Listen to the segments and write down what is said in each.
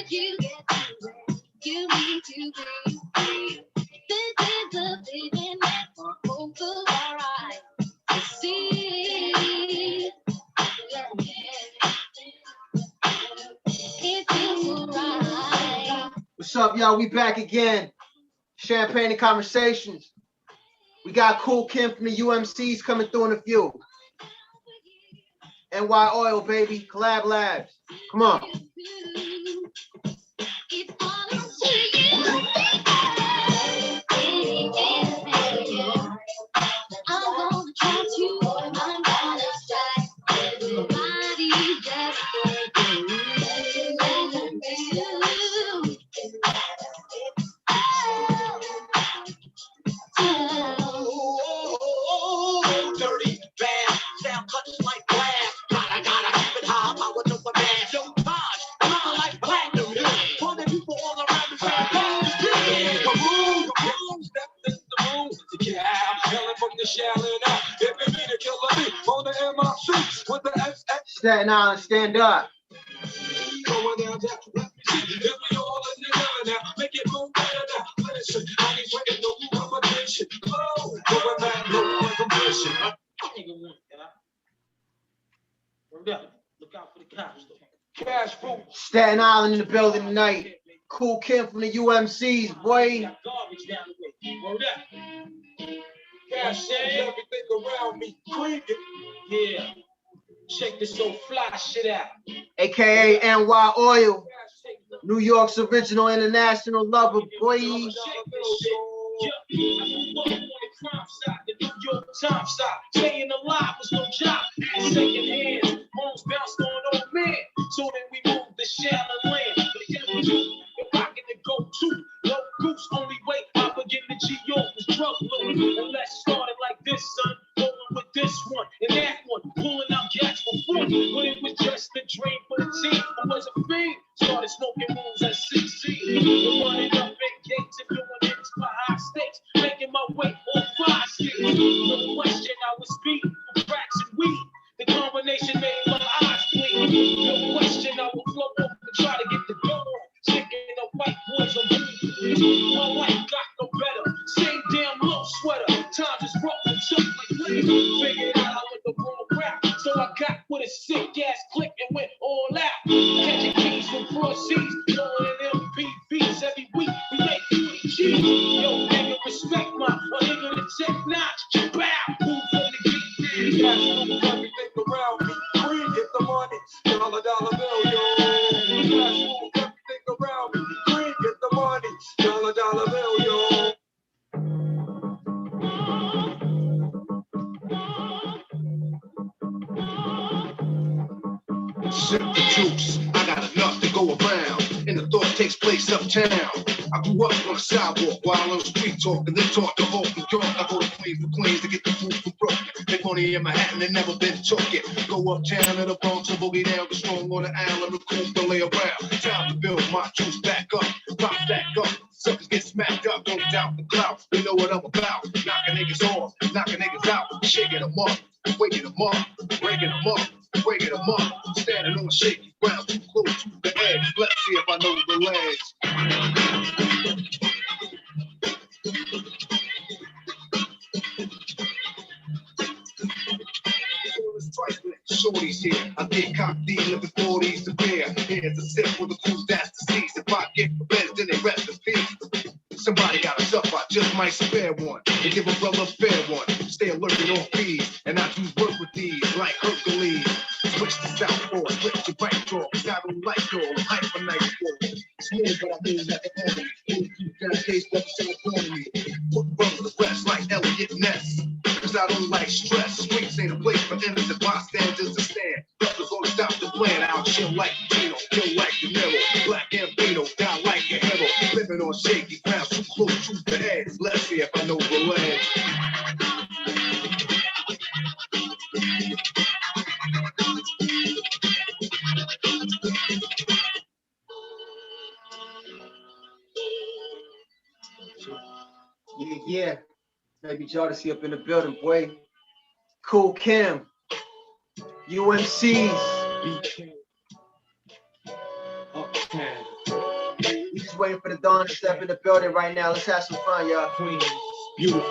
you get to where you need to be. This is a vision that for both of our eyes to see. It feels right. What's up, y'all? We back again. Champagne and Conversations. We got Kool Kim from the UMCs coming through in a few. NYOIL, baby. Collab Labs. Come on. Staten Island, stand up. Staten Island in the building tonight. Kool Kim from the UMCs, boy. Everything around me creeping. Yeah. Check this old fly shit out. AKA NYOIL. New York's original international lover, boy. Staying alive was no job. Second hand, moms bounced on old man. So then we moved to Shallow Land. We're rocking the go-to. Low goose, only way I begin to G.O. was drug loading. And let's start it like this, son. Rolling with this one and that one. Pulling out gas for fun. But it was just a dream for the team. I was a fiend. Started smoking moons at 16. We're running up big gates and doing hits for high stakes. Making my way on 5 sticks. No question, I was beating for cracks and weed. The combination made my eyes bleed. No question, I would flow up and try to get the dough on. Sticking up white boys on me. My life got no better. Same damn low sweater. Times is rough and tough like leather. Figured out I went the wrong route. So I got with a sick ass click and went all out. Catching keys from cross seas. Blowing in MPVs every week. We make 40 G's. Yo, nigga, respect my nigga the check notch. Bow. Move from the geek down. Everything around me. Green, get the money. Dollar bill, yo. Everything around me. Green, get the money. Dollar bill, yo. Sip the juice, I got enough to go around, and the thought takes place uptown. I grew up on the sidewalk while on the street talking, then talk to Hope New York. I go to Queens for Queens to get the food from Brooklyn. Make money in Manhattan and never been took it. Go uptown to the Bronx and boogie down the strong on the island, the cool to lay around. Time to build my juice back up, pop back up. Suckers get smacked up, don't doubt the clout. You know what I'm about. Knocking niggas off, knocking niggas out, shaking them up, waking them up, breaking them up. Breaking them up, standing on shaky ground, too close to the edge. Let's see if I know the legs. Shorty's here, I get cocked, looking for these to bear. Here's a sip for the crew that's deceased. If I get the best, then they rest in peace. Somebody got us up, I just might spare one and give a brother a fair one. Stay alert and on fees, and I do work with these like Hercules. Switch to southpaw, switch to right jaw, cause I don't like all the hyper night for. Smooth, but I move like an enemy. Keep that case, but it's on me. Put brother to rest like Elliot Ness. Cause I don't like stress. Streets ain't a place for innocent bystanders to stand. Brothers gonna stop the plan. I'll chill like Gino, kill like De Niro. Black Ambino, die like a hero. Living on shaky ground, too close to the edge. Let's see if I know the ledge. Yeah. Baby Jodeci up in the building, boy. Kool Kim. UMCs. Uptown. just waiting for the dawn to step in the building right now. Let's have some fun, y'all. Queen, beautiful.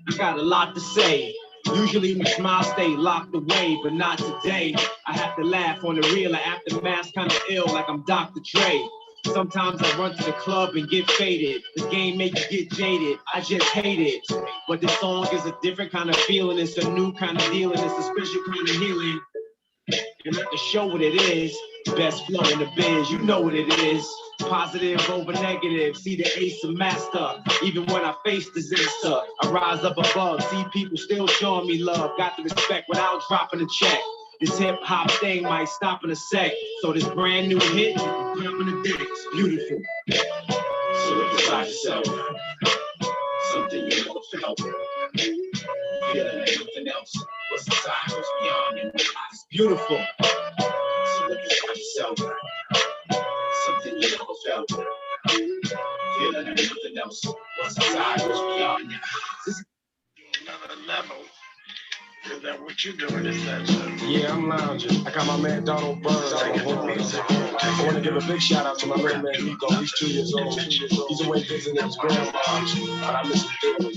I got a lot to say. Usually my smile stay locked away, but not today. I have to laugh on the real. I aftermath kinda ill, like I'm Dr. Dre. Sometimes I run to the club and get faded. The game make you get jaded. I just hate it. But this song is a different kind of feeling. It's a new kind of dealing. It's a special kind of healing. And I can show what it is. Best flow in the biz, you know what it is. Positive over negative, see the ace of master. Even when I face disaster, I rise up above. See people still showing me love. Got the respect without dropping a check. This hip hop thing might stop in a sec. So this brand new hit, dropping the dick. It's beautiful. So look inside yourself. Something you never felt. Feeling like something else. What's inside goes beyond your eyes. It's beautiful. So look inside yourself. Something you never felt. Feeling like something else. What's inside goes beyond your eyes. Another level. Is that what you're doing? Is that Yeah, I'm lounging. I got my man Donald Burns on the horns. I want to give a big shout out to my little man Nico. He's 2 years old. He's away visiting his grandma, but I miss him dearly.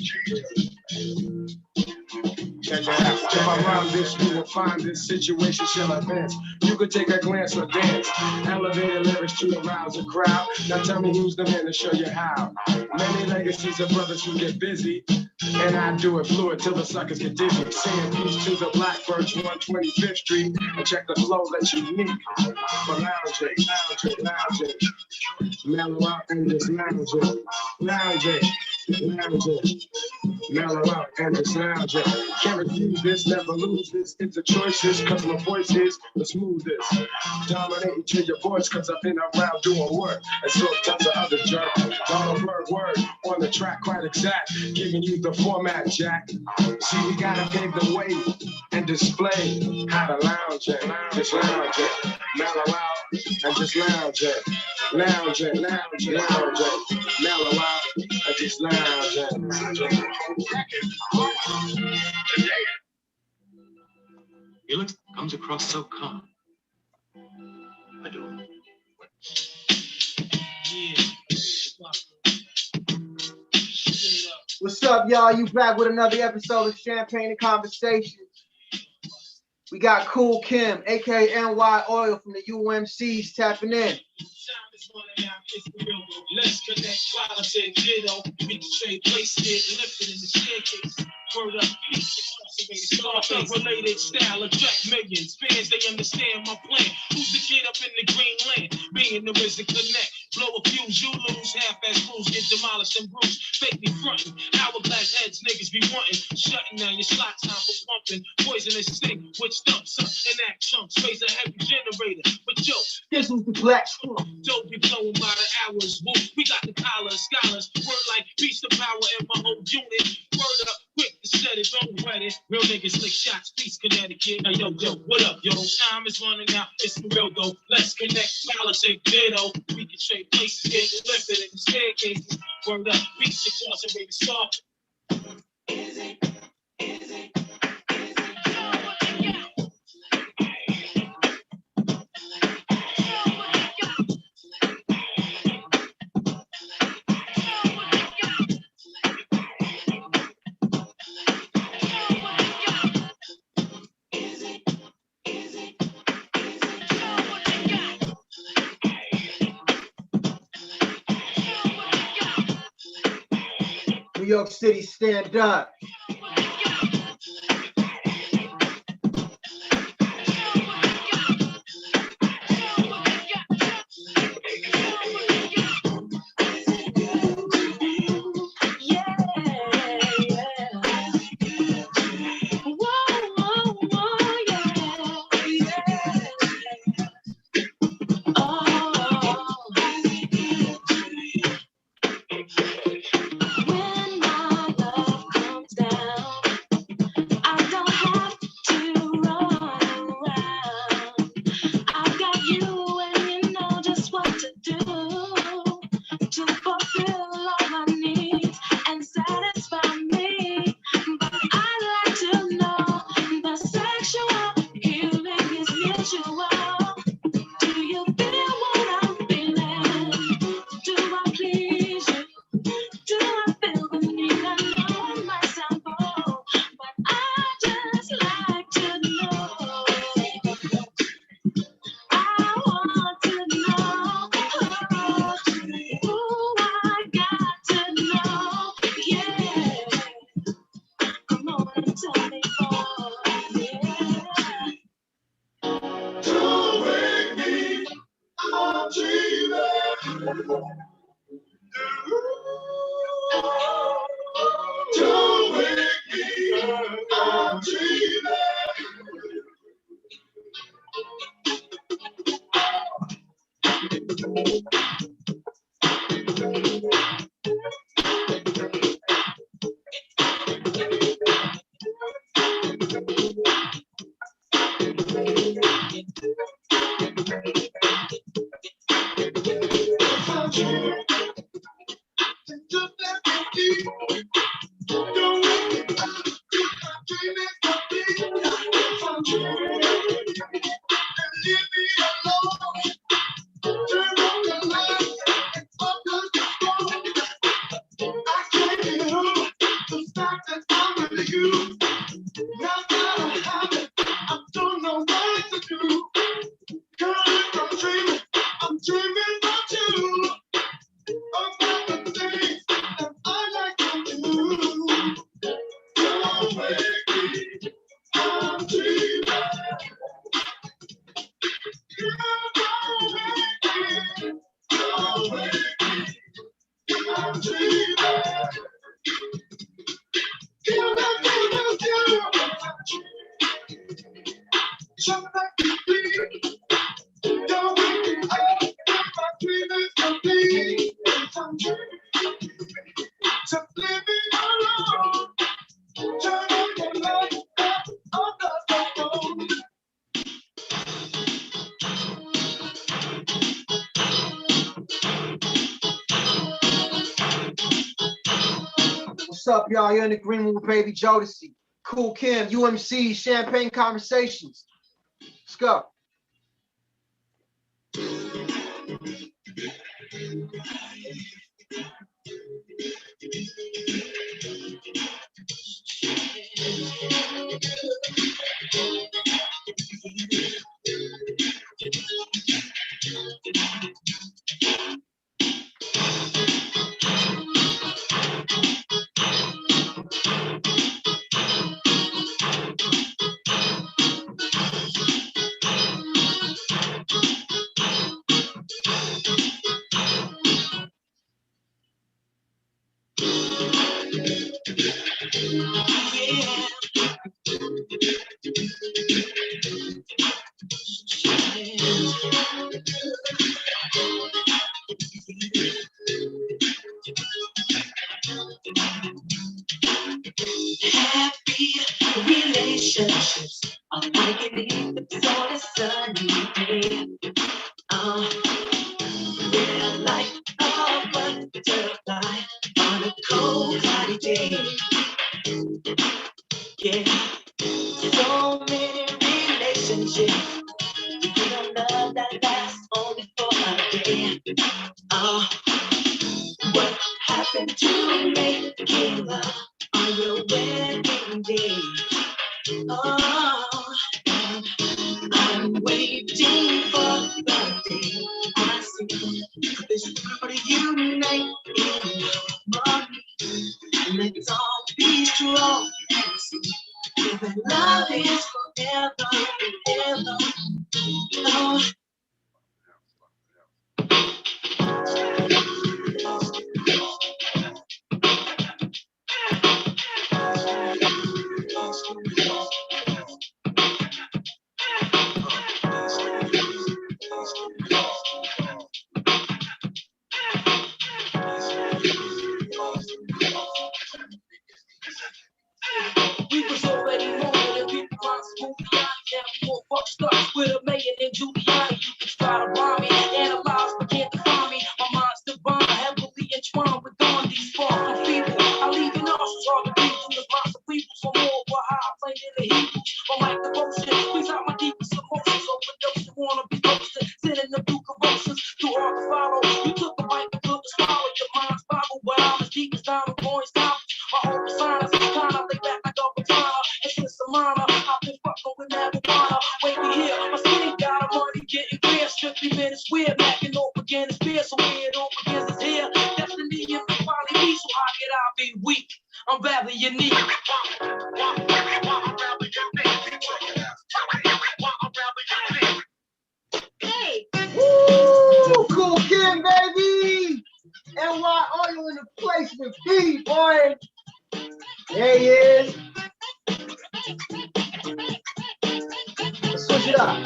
Check that out. If I rhyme this, you will find this situation shall advance. You could take a glance or dance. Elevator lyrics to arouse a crowd. Now tell me who's the man to show you how. Many legacies of brothers who get busy. And I do it fluid till the suckers get dizzy. Saying peace to the Blackbirds, 125th Street. And check the flow that's unique. For lounging. Mellow out and just lounging. Mellow out and just lounging. Can't refuse this, never lose this. It's a choices, cause my voice is the smoothest. Dominating to your voice, cause I've been around doing work. And so tons of other jerk. Donald Bird word on the track, quite exact. Giving you the format, Jack. See, we gotta pave the way and display how to lounge it. Just lounge it. Mellow out and just lounge it. Lounge it. Mellow out and just lounge it. Felix comes across so calm. I do. What's up, y'all? You back with another episode of Champagne and Conversations. We got Kool Kim, aka NYOIL from the UMCs, tapping in. Let's connect violence and ditto. We can trade places, lifted in the staircase. Word up, Scarface related style, attract millions. Fans, they understand my plan. Who's the kid up in the green land? Me and the RZA connect. Blow a fuse, you lose. Half-ass crews get demolished and bruised. Fake me frontin'. Hourglass heads, niggas be wantin'. Shutting down your slot time for pumping. Poisonous sting, which dumps up and act chunks. Raise a heavy generator. But yo, This was the Black don't be blowing by the hours. Woo, we got the collars, scholars. Word like beast the power in my whole unit. Word up, quick to set it, don't wet it. Real niggas lick shots, peace, Connecticut. Now yo, what up, yo? Time is running out, it's for real though. Let's connect, politics, ditto. We can trade places, get lifted in the staircases. Word up, beast the cross and baby stop. Easy. New York City, stand up. Don't wake me, I'm dreaming. I'm dreaming about you. About the things that I like to do. Don't wake me, I'm dreaming. Don't wake me, don't wake me, I'm dreaming. Feel that jump like the beat. Don't wake me up, my dreaming for me. I'm dreaming. Just leave me alone. Turn on the light up on the phone. What's up, y'all? You're in the green room with Baby Jodeci, Kool Kim, UMC, Champagne Conversations. Let's go. Happy relationships are like an eclipse on a sunny day. They're like a butterfly on a cold, cloudy day. Yeah, so many relationships with a love that lasts only for a day. What happened to making love on your wedding day? Oh, I'm waiting for the day I see this world unite in harmony. Let's all be strong and see that love is forever and ever. Oh, we was already more than people responsible. Now we more fuck starts with a mayor named Giuliani. You can try to rhyme me, analyze, but can't define me. My mind's divine, heavily entwined with Gandhi's far from feeble. I leave an arse, hard to beat through the lots of people. So more what high playing in the Hebrews. My mic devotion, squeeze out my deepest emotions. Overdose, wanna be posted, sending the blue corrosives. Too hard to follow. You took a bite, but took a swallow. Your mind's boggled, but I'm as deep as Donald Boy's down. My whole persona, kind of lay back like a katana. And since the minor, I've been fucking with marijuana. Wait me here, my skin got a money getting clear. Strictly minutes weird, backing off again is fear. So when it all begins is here. Destiny is finally me, so how could I be weak? I'm rather unique. Hey! Woo! Kool Kim, baby! NYOIL in the place, Mr. B, boy. There he is. Let's switch it up.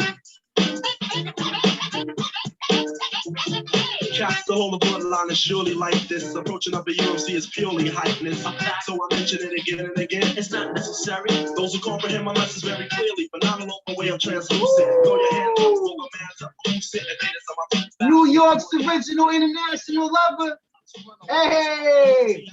Cats the whole bloodline is surely like this. Approaching up a UMC is purely hypeness. So I mention it again and again. It's not necessary. Those who comprehend my message very clearly, but not along the way of translucent. Throw your hands up for the man's up. Who's sitting at my New York's original international lover. Hey!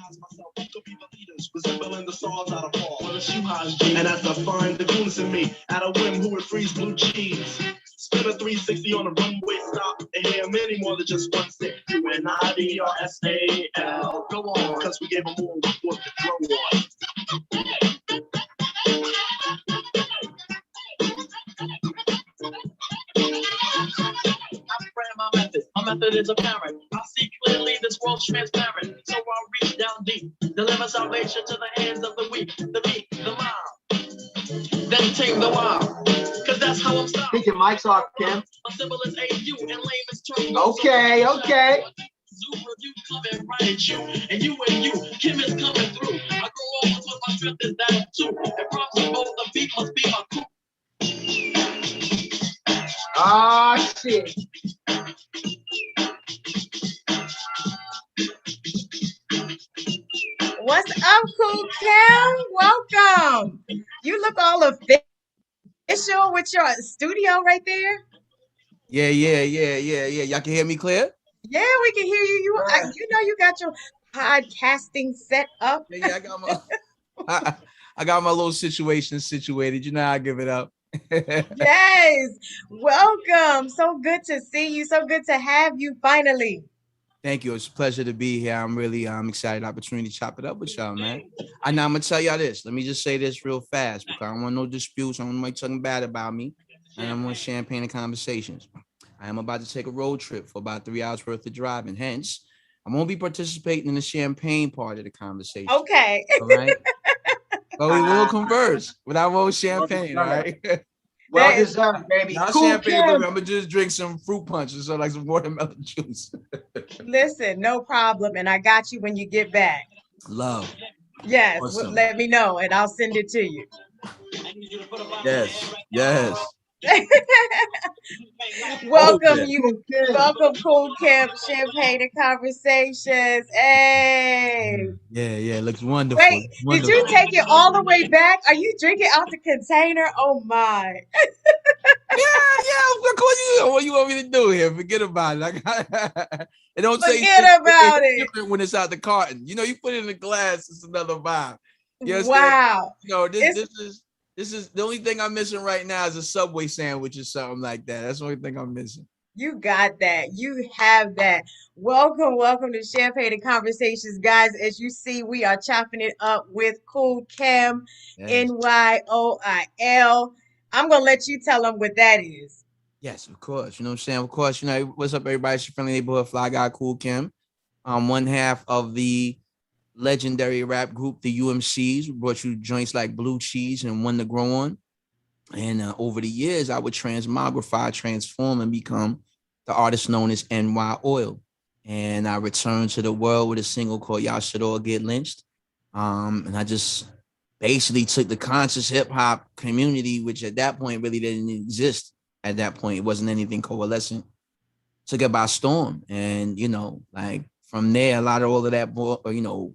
Resembling the stars out of fall. And as I find the goons in me, at a whim who would freeze blue cheese. Spin a 360 on a runway stop, and hear many more than just one stick. UNIDRSAL. Go on, cause we gave them all what to throw on. My method is apparent. I see clearly this world's transparent. So I reach down deep, deliver salvation to the hands of the weak, the meek, the mild. Then tame the wild. Cause that's how I'm starting. Think your mic's off, Kim. A symbol is AU and layman's term. Okay, okay. Zoo review coming right at you. And you, Kim is coming through. I grow old with my strength is that too. And props both the beat must be my crew. Ah, shit. What's up, Kool Kim? Welcome. You look all official with your studio right there. Yeah. Y'all can hear me clear? Yeah, we can hear you. You know you got your podcasting set up. Yeah, I got my little situation situated. You know how I give it up. Yes. Welcome. So good to see you. So good to have you finally. Thank you. It's a pleasure to be here. I'm really excited opportunity to chop it up with y'all, man. And now I'm gonna tell y'all this. Let me just say this real fast because I don't want no disputes. I don't want nobody talking bad about me. And I want champagne and conversations. I am about to take a road trip for about 3 hours worth of driving. Hence, I won't be participating in the champagne part of the conversation. Okay. All right. But we will converse without more champagne, all right? Well deserved, baby. Not Kool champagne, Kim. baby. I'm gonna just drink some fruit punches, so like some watermelon juice. Listen, no problem. And I got you when you get back. Love. Yes. Awesome. Let me know and I'll send it to you. Yes. Welcome Open. you. Welcome, Kool Kim, Champagne and Conversations. Hey. Yeah. Looks wonderful. Wait, did you take it all the way back? Are you drinking out the container? Oh my. Yeah. What you want me to do here? Forget about it. It don't Forget about it. different when it's out the carton. You know, you put it in the glass, it's another vibe. You understand? Wow. You know, this is the only thing I'm missing right now is a Subway sandwich or something like that. That's the only thing I'm missing. You got that. You have that. Welcome to Champagne and Conversations, guys. As you see, we are chopping it up with Kool Kim, Yes. NYOIL. I'm going to let you tell them what that is. Yes, of course. You know what I'm saying? Of course, you know, what's up, everybody? It's your friendly neighborhood fly guy, Kool Kim. One half of the legendary rap group, the UMCs, brought you joints like Blue Cheese and One to Grow On. And over the years, I would transform, and become the artist known as NYOIL. And I returned to the world with a single called Y'all Should All Get Lynched. And I just basically took the conscious hip hop community, which at that point really didn't exist. At that point, it wasn't anything coalescent. Took it by storm. And, you know, like from there, a lot of all of that, you know,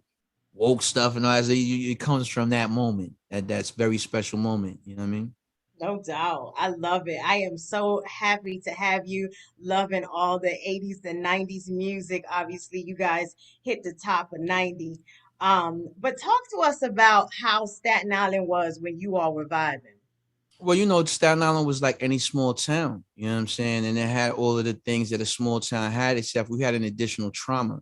woke stuff and all that, it comes from that moment, that's very special moment. You know what I mean? No doubt. I love it. I am so happy to have you loving all the 80s and 90s music. Obviously, you guys hit the top of 90. But talk to us about how Staten Island was when you all were vibing. Well, you know, Staten Island was like any small town, you know what I'm saying? And it had all of the things that a small town had, except we had an additional trauma.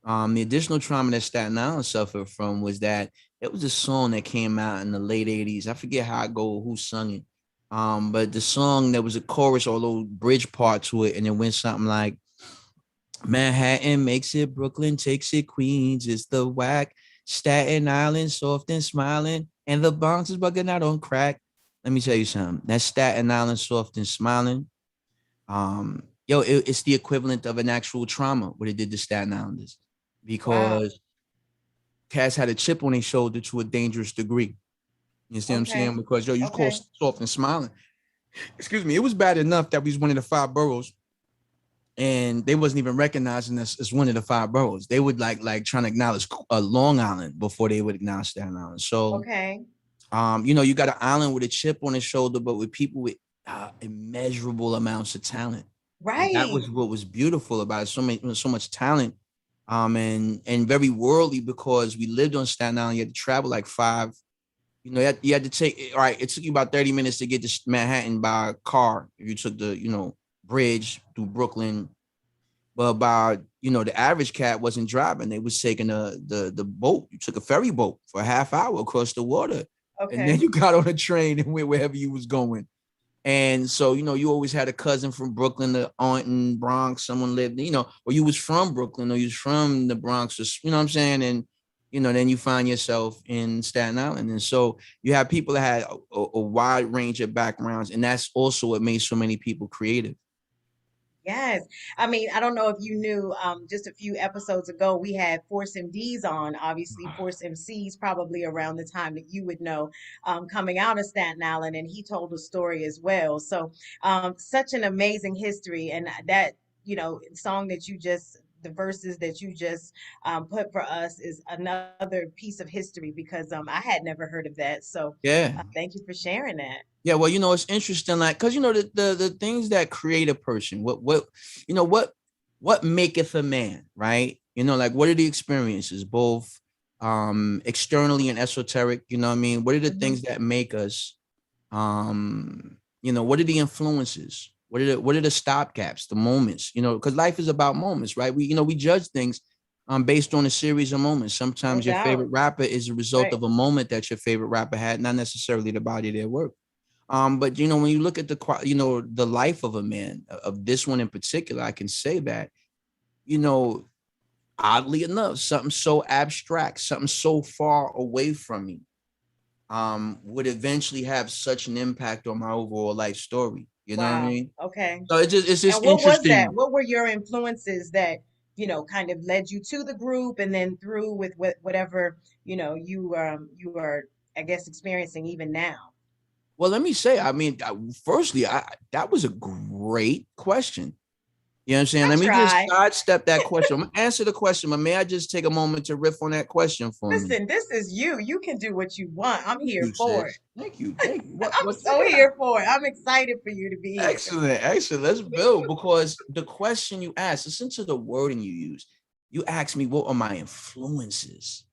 The additional trauma that Staten Island suffered from was that it was a song that came out in the late 80s. I forget how it go, who sung it. But the song, there was a chorus or a little bridge part to it, and it went something like, Manhattan makes it, Brooklyn takes it, Queens is the whack, Staten Island soft and smiling, and the Bronx is bugging out on crack. Let me tell you something. That's Staten Island soft and smiling. It's the equivalent of an actual trauma, what it did to Staten Islanders. Because cats had a chip on their shoulder to a dangerous degree. You see what I'm saying? Because yo, you call soft and smiling. Excuse me. It was bad enough that we was one of the 5 boroughs, and they wasn't even recognizing us as one of the 5 boroughs. They would like trying to acknowledge Long Island before they would acknowledge Staten Island. So, you know, you got an island with a chip on his shoulder, but with people with immeasurable amounts of talent. Right. And that was what was beautiful about it. So much talent, and very worldly, because we lived on Staten Island. You had to travel like 5. You know, you had to take. All right, it took you about 30 minutes to get to Manhattan by car if you took the bridge through Brooklyn. But about the average cat wasn't driving; they was taking the boat. You took a ferry boat for a half hour across the water, and then you got on a train and went wherever you was going. And so, you always had a cousin from Brooklyn, the aunt in Bronx, someone lived, or you was from Brooklyn, or you was from the Bronx, or, you know what I'm saying? And, then you find yourself in Staten Island. And so you have people that had a wide range of backgrounds. And that's also what made so many people creative. Yes. I mean, I don't know if you knew, just a few episodes ago, we had Force MDs on, obviously Force MCs, probably around the time that you would know, coming out of Staten Island, and he told a story as well. So, such an amazing history. And that, song that the verses that you just put for us is another piece of history, because I had never heard of that. So, yeah, thank you for sharing that. Yeah, well, it's interesting, like, because the things that create a person, what maketh a man, right? Like, what are the experiences, both externally and esoteric? You know what I mean? What are the things that make us? What are the influences? What are the stopgaps, the moments? Because life is about moments, right? We judge things based on a series of moments. Sometimes your favorite rapper is a result of a moment that your favorite rapper had, not necessarily the body of their work. But when you look at the life of a man, of this one in particular, I can say that, oddly enough, something so abstract, something so far away from me, would eventually have such an impact on my overall life story. You know what I mean? Okay. So it's just and what interesting. was that? What were your influences that, kind of led you to the group, and then through with whatever, you are, I guess, experiencing even now? Well, let me say, I mean, firstly, that was a great question. You know what I'm saying? Let me just sidestep that question. I'm gonna answer the question, but may I just take a moment to riff on that question for me? Listen, this is you. You can do what you want. I'm here for it. Thank you. I'm so here for it. I'm excited for you to be here. Excellent. Let's build, because the question you asked, listen to the wording you use. You asked me, what are my influences?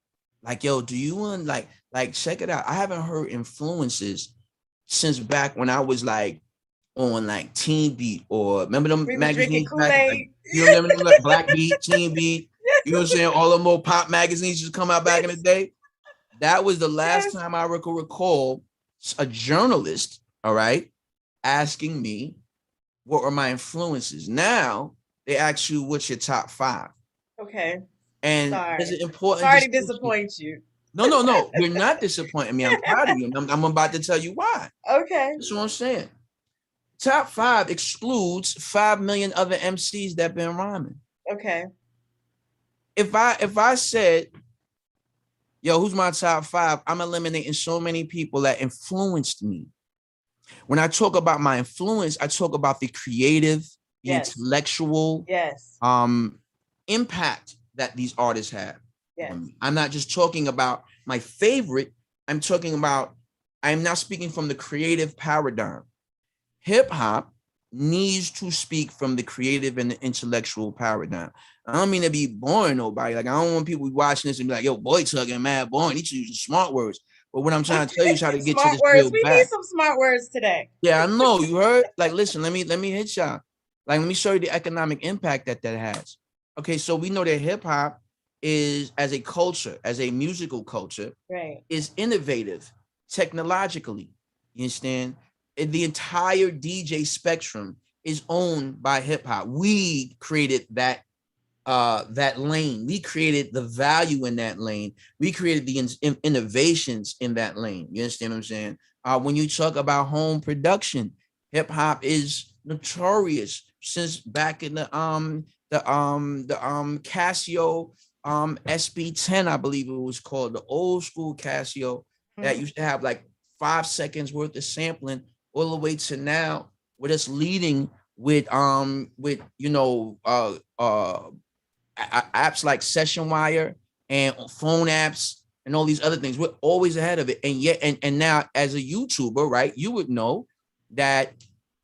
Like, yo, do you want like check it out? I haven't heard influences since back when I was like on like Teen Beat, or remember them magazines back, like, you remember them, like Black Beat, Teen Beat, you know what I'm saying? All them old pop magazines just come out back in the day. That was the last time I recall a journalist, all right, asking me what are my influences. Now they ask you what's your top 5. Okay. And is it important? Sorry to disappoint you. No, you're not disappointing me. I'm proud of you. I'm about to tell you why. Okay. That's what I'm saying. Top 5 excludes 5 million other MCs that been rhyming. Okay. If I said, yo, who's my top 5? I'm eliminating so many people that influenced me. When I talk about my influence, I talk about the creative, the intellectual, impact that these artists have. Yes. I'm not just talking about my favorite. I'm not speaking from the creative paradigm. Hip hop needs to speak from the creative and the intellectual paradigm. I don't mean to be boring nobody. Like, I don't want people watching this and be like, yo, boy talking mad boring. He's using smart words. But what I'm trying to tell you is how to get to this words. We need some smart words today. Yeah, I know. You heard? Like, listen, let me hit y'all. Like, let me show you the economic impact that has. Okay, so we know that hip hop is, as a culture, as a musical culture, is innovative technologically. You understand? The entire DJ spectrum is owned by hip hop. We created that lane. We created the value in that lane. We created the innovations in that lane. You understand what I'm saying? When you talk about home production, hip hop is notorious since back in the Casio SB10, I believe it was called, the old school Casio that used to have like 5 seconds worth of sampling, all the way to now with us leading with you know apps like Session Wire and phone apps and all these other things. We're always ahead of it. And yet, and now as a YouTuber, right, you would know that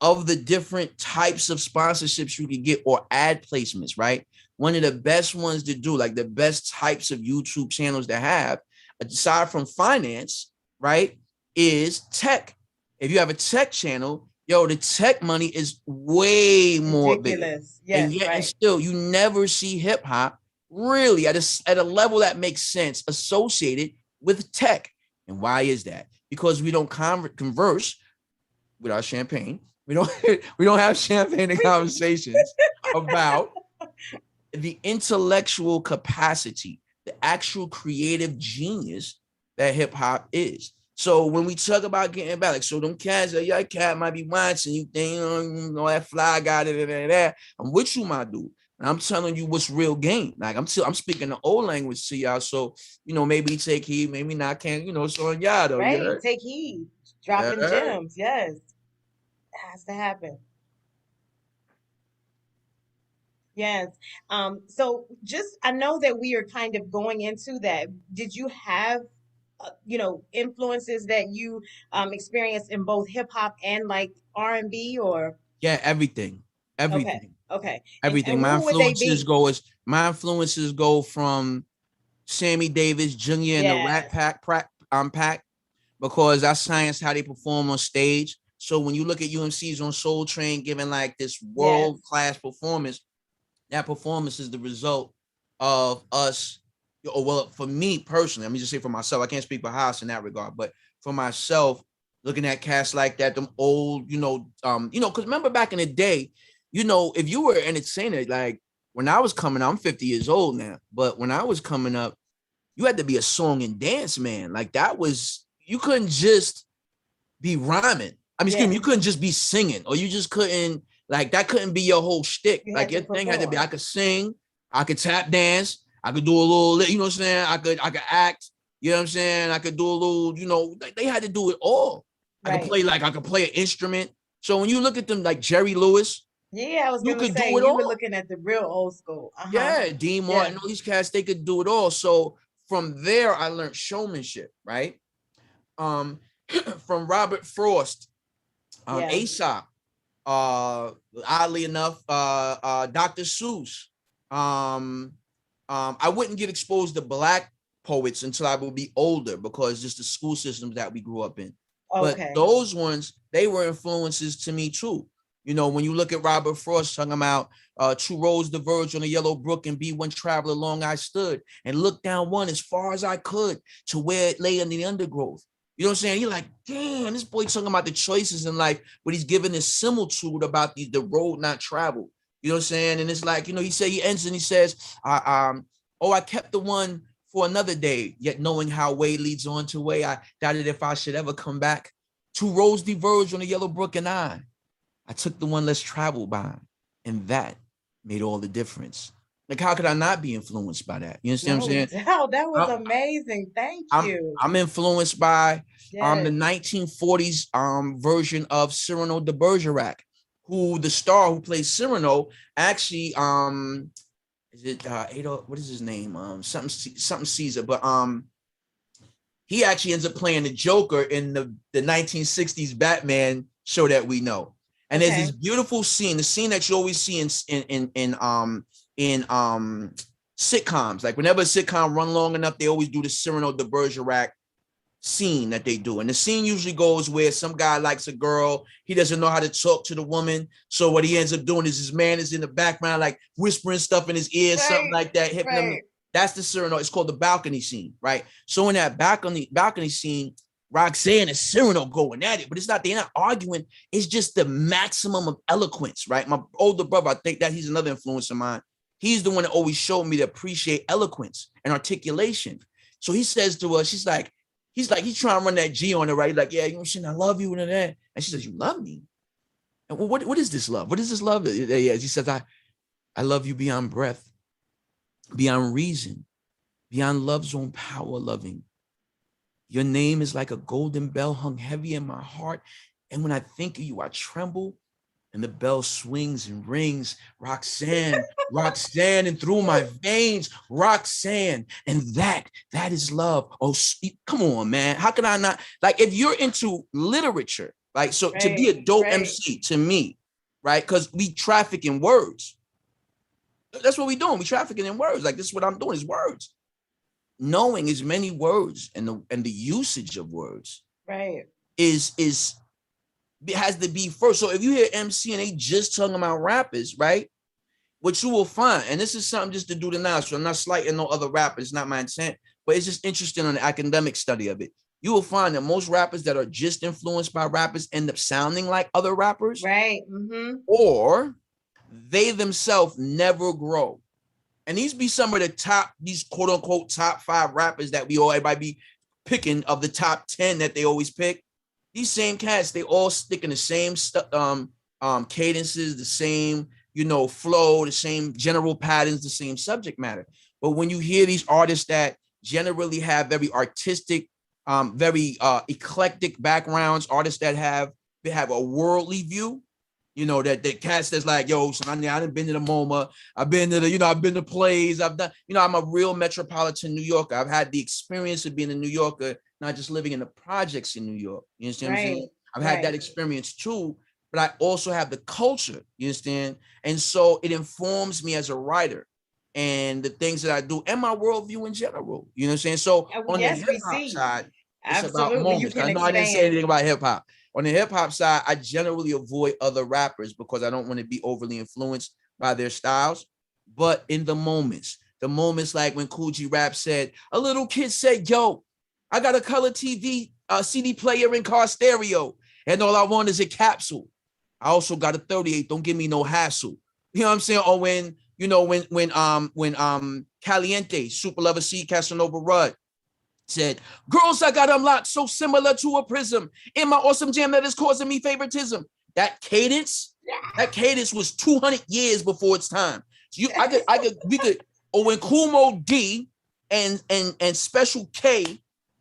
of the different types of sponsorships you could get or ad placements, right? One of the best ones to do, like the best types of YouTube channels to have, aside from finance, right, is tech. If you have a tech channel, yo, the tech money is way more ridiculous. bigger. Yes, and yet, right. and still, you never see hip hop really at a level that makes sense associated with tech. And why is that? Because we don't converse with our champagne. We don't have champagne and conversations about the intellectual capacity, the actual creative genius that hip hop is. So when we talk about getting back, like, so them cats, your cat might be watching, you think, you know, that fly guy, that. I'm with you, my dude. And I'm telling you what's real game. Like I'm speaking the old language to y'all. So, you know, maybe take heed, maybe not, can't, you know, so on y'all though. Right. Yeah. Take heed. Dropping gems. Yes. It has to happen. Yes. So just, I know that we are kind of going into that. Did you have, you know, influences that you experienced in both hip hop and like R&B or? Yeah, everything. Okay. Everything. Okay. And Everything. who would they be? My influences go from Sammy Davis Jr. and the Rat Yes. Pack, because I science how they perform on stage. So when you look at UMCs on Soul Train giving like this Yes. world-class performance, that performance is the result of us. Or well, for me personally, let me just say for myself, I can't speak for Haas in that regard, but for myself, looking at cast like that, them old, because remember back in the day, you know, if you were an entertainer, like when I was coming up, I'm 50 years old now, but when I was coming up, you had to be a song and dance man. Like that was, you couldn't just be rhyming. I mean, excuse me, you couldn't just be singing, or you just couldn't, like, that couldn't be your whole shtick. Like your thing had to be, I could sing, I could tap dance, I could do a little, you know what I'm saying? I could act, you know what I'm saying? I could do a little, you know, they had to do it all. Right. I could play an instrument. So when you look at them like Jerry Lewis, yeah, I was you gonna could say do it you all. were looking at the real old school. Yeah, Dean Martin, all these cats, they could do it all. So from there, I learned showmanship, right? From Robert Frost, Aesop, oddly enough, Dr. Seuss. I wouldn't get exposed to Black poets until I would be older, because just the school systems that we grew up in. Okay. But those ones, they were influences to me too. You know, when you look at Robert Frost talking about two roads diverge on a yellow brook, and be one traveler long I stood, and looked down one as far as I could to where it lay in the undergrowth. You know what I'm saying? You're like, damn, this boy talking about the choices in life, but he's giving this similitude about the road not traveled. You know what I'm saying? And it's like, you know, he ends and he says, I kept the one for another day, yet knowing how way leads on to way, I doubted if I should ever come back. Two roads diverged on the yellow brook, and I took the one less traveled by, and that made all the difference. Like, how could I not be influenced by that? You understand what I'm saying? Wow, that was amazing. Thank you. I'm influenced by the 1940s version of Cyrano de Bergerac, who the star who plays Cyrano actually is it Adolf, what is his name? Something Caesar, but he actually ends up playing the Joker in the 1960s Batman show that we know. And there's this beautiful scene, the scene that you always see in sitcoms. Like whenever a sitcom run long enough, they always do the Cyrano de Bergerac scene that they do. And the scene usually goes where some guy likes a girl, he doesn't know how to talk to the woman. So what he ends up doing is his man is in the background, like whispering stuff in his ear, something like that, hitting him. That's the Cyrano. It's called the balcony scene, right? So in that balcony scene, Roxanne and Cyrano going at it, but it's not, they're not arguing. It's just the maximum of eloquence, right? My older brother, I think that he's another influence of mine. He's the one that always showed me to appreciate eloquence and articulation. So he says to her, he's trying to run that G on her, right? He's like, yeah, you know what I'm saying? I love you and that. And she says, you love me? And what is this love? What is this love? Yeah, he says, I love you beyond breath, beyond reason, beyond love's own power loving. Your name is like a golden bell hung heavy in my heart. And when I think of you, I tremble. And the bell swings and rings. Roxanne, Roxanne, and through my veins, Roxanne. And that is love. Oh, come on, man. How can I not? Like, if you're into literature, like, so to be a dope MC, to me, right? Because we traffic in words. That's what we doing. We trafficking in words. Like, this is what I'm doing is words. Knowing as many words and the usage of words, right, is it has to be first. So if you hear MC and they just talking about rappers, right, what you will find, and this is something just to do the now, so I'm not slighting no other rappers, it's not my intent, but it's just interesting on the academic study of it. You will find that most rappers that are just influenced by rappers end up sounding like other rappers, right, or they themselves never grow. And these be some of the top, these quote unquote top 5 rappers that everybody be picking of the top 10 that they always pick. These same cats, they all stick in the same cadences, the same, flow, the same general patterns, the same subject matter. But when you hear these artists that generally have very artistic, very eclectic backgrounds, artists that have a worldly view, that the cats that's like, yo, son, I done been to the MoMA, I've been to I've been to plays, I've done, I'm a real metropolitan New Yorker. I've had the experience of being a New Yorker, not just living in the projects in New York. You understand what I'm saying? I've had that experience too, but I also have the culture, you understand? And so it informs me as a writer and the things that I do and my worldview in general. You know what I'm saying? So on the hip hop side, it's about moments. I know I didn't say anything about hip hop. On the hip hop side, I generally avoid other rappers because I don't want to be overly influenced by their styles. But in the moments like when Kool Rap said, a little kid said, yo, I got a color TV, CD player and car stereo, and all I want is a capsule. I also got a 38. Don't give me no hassle. You know what I'm saying? Or when Caliente, Super Lover C, Casanova Rudd said, girls I got unlocked so similar to a prism in my awesome jam that is causing me favoritism. That cadence was 200 years before its time. So we could, or when Kool Mo D and Special K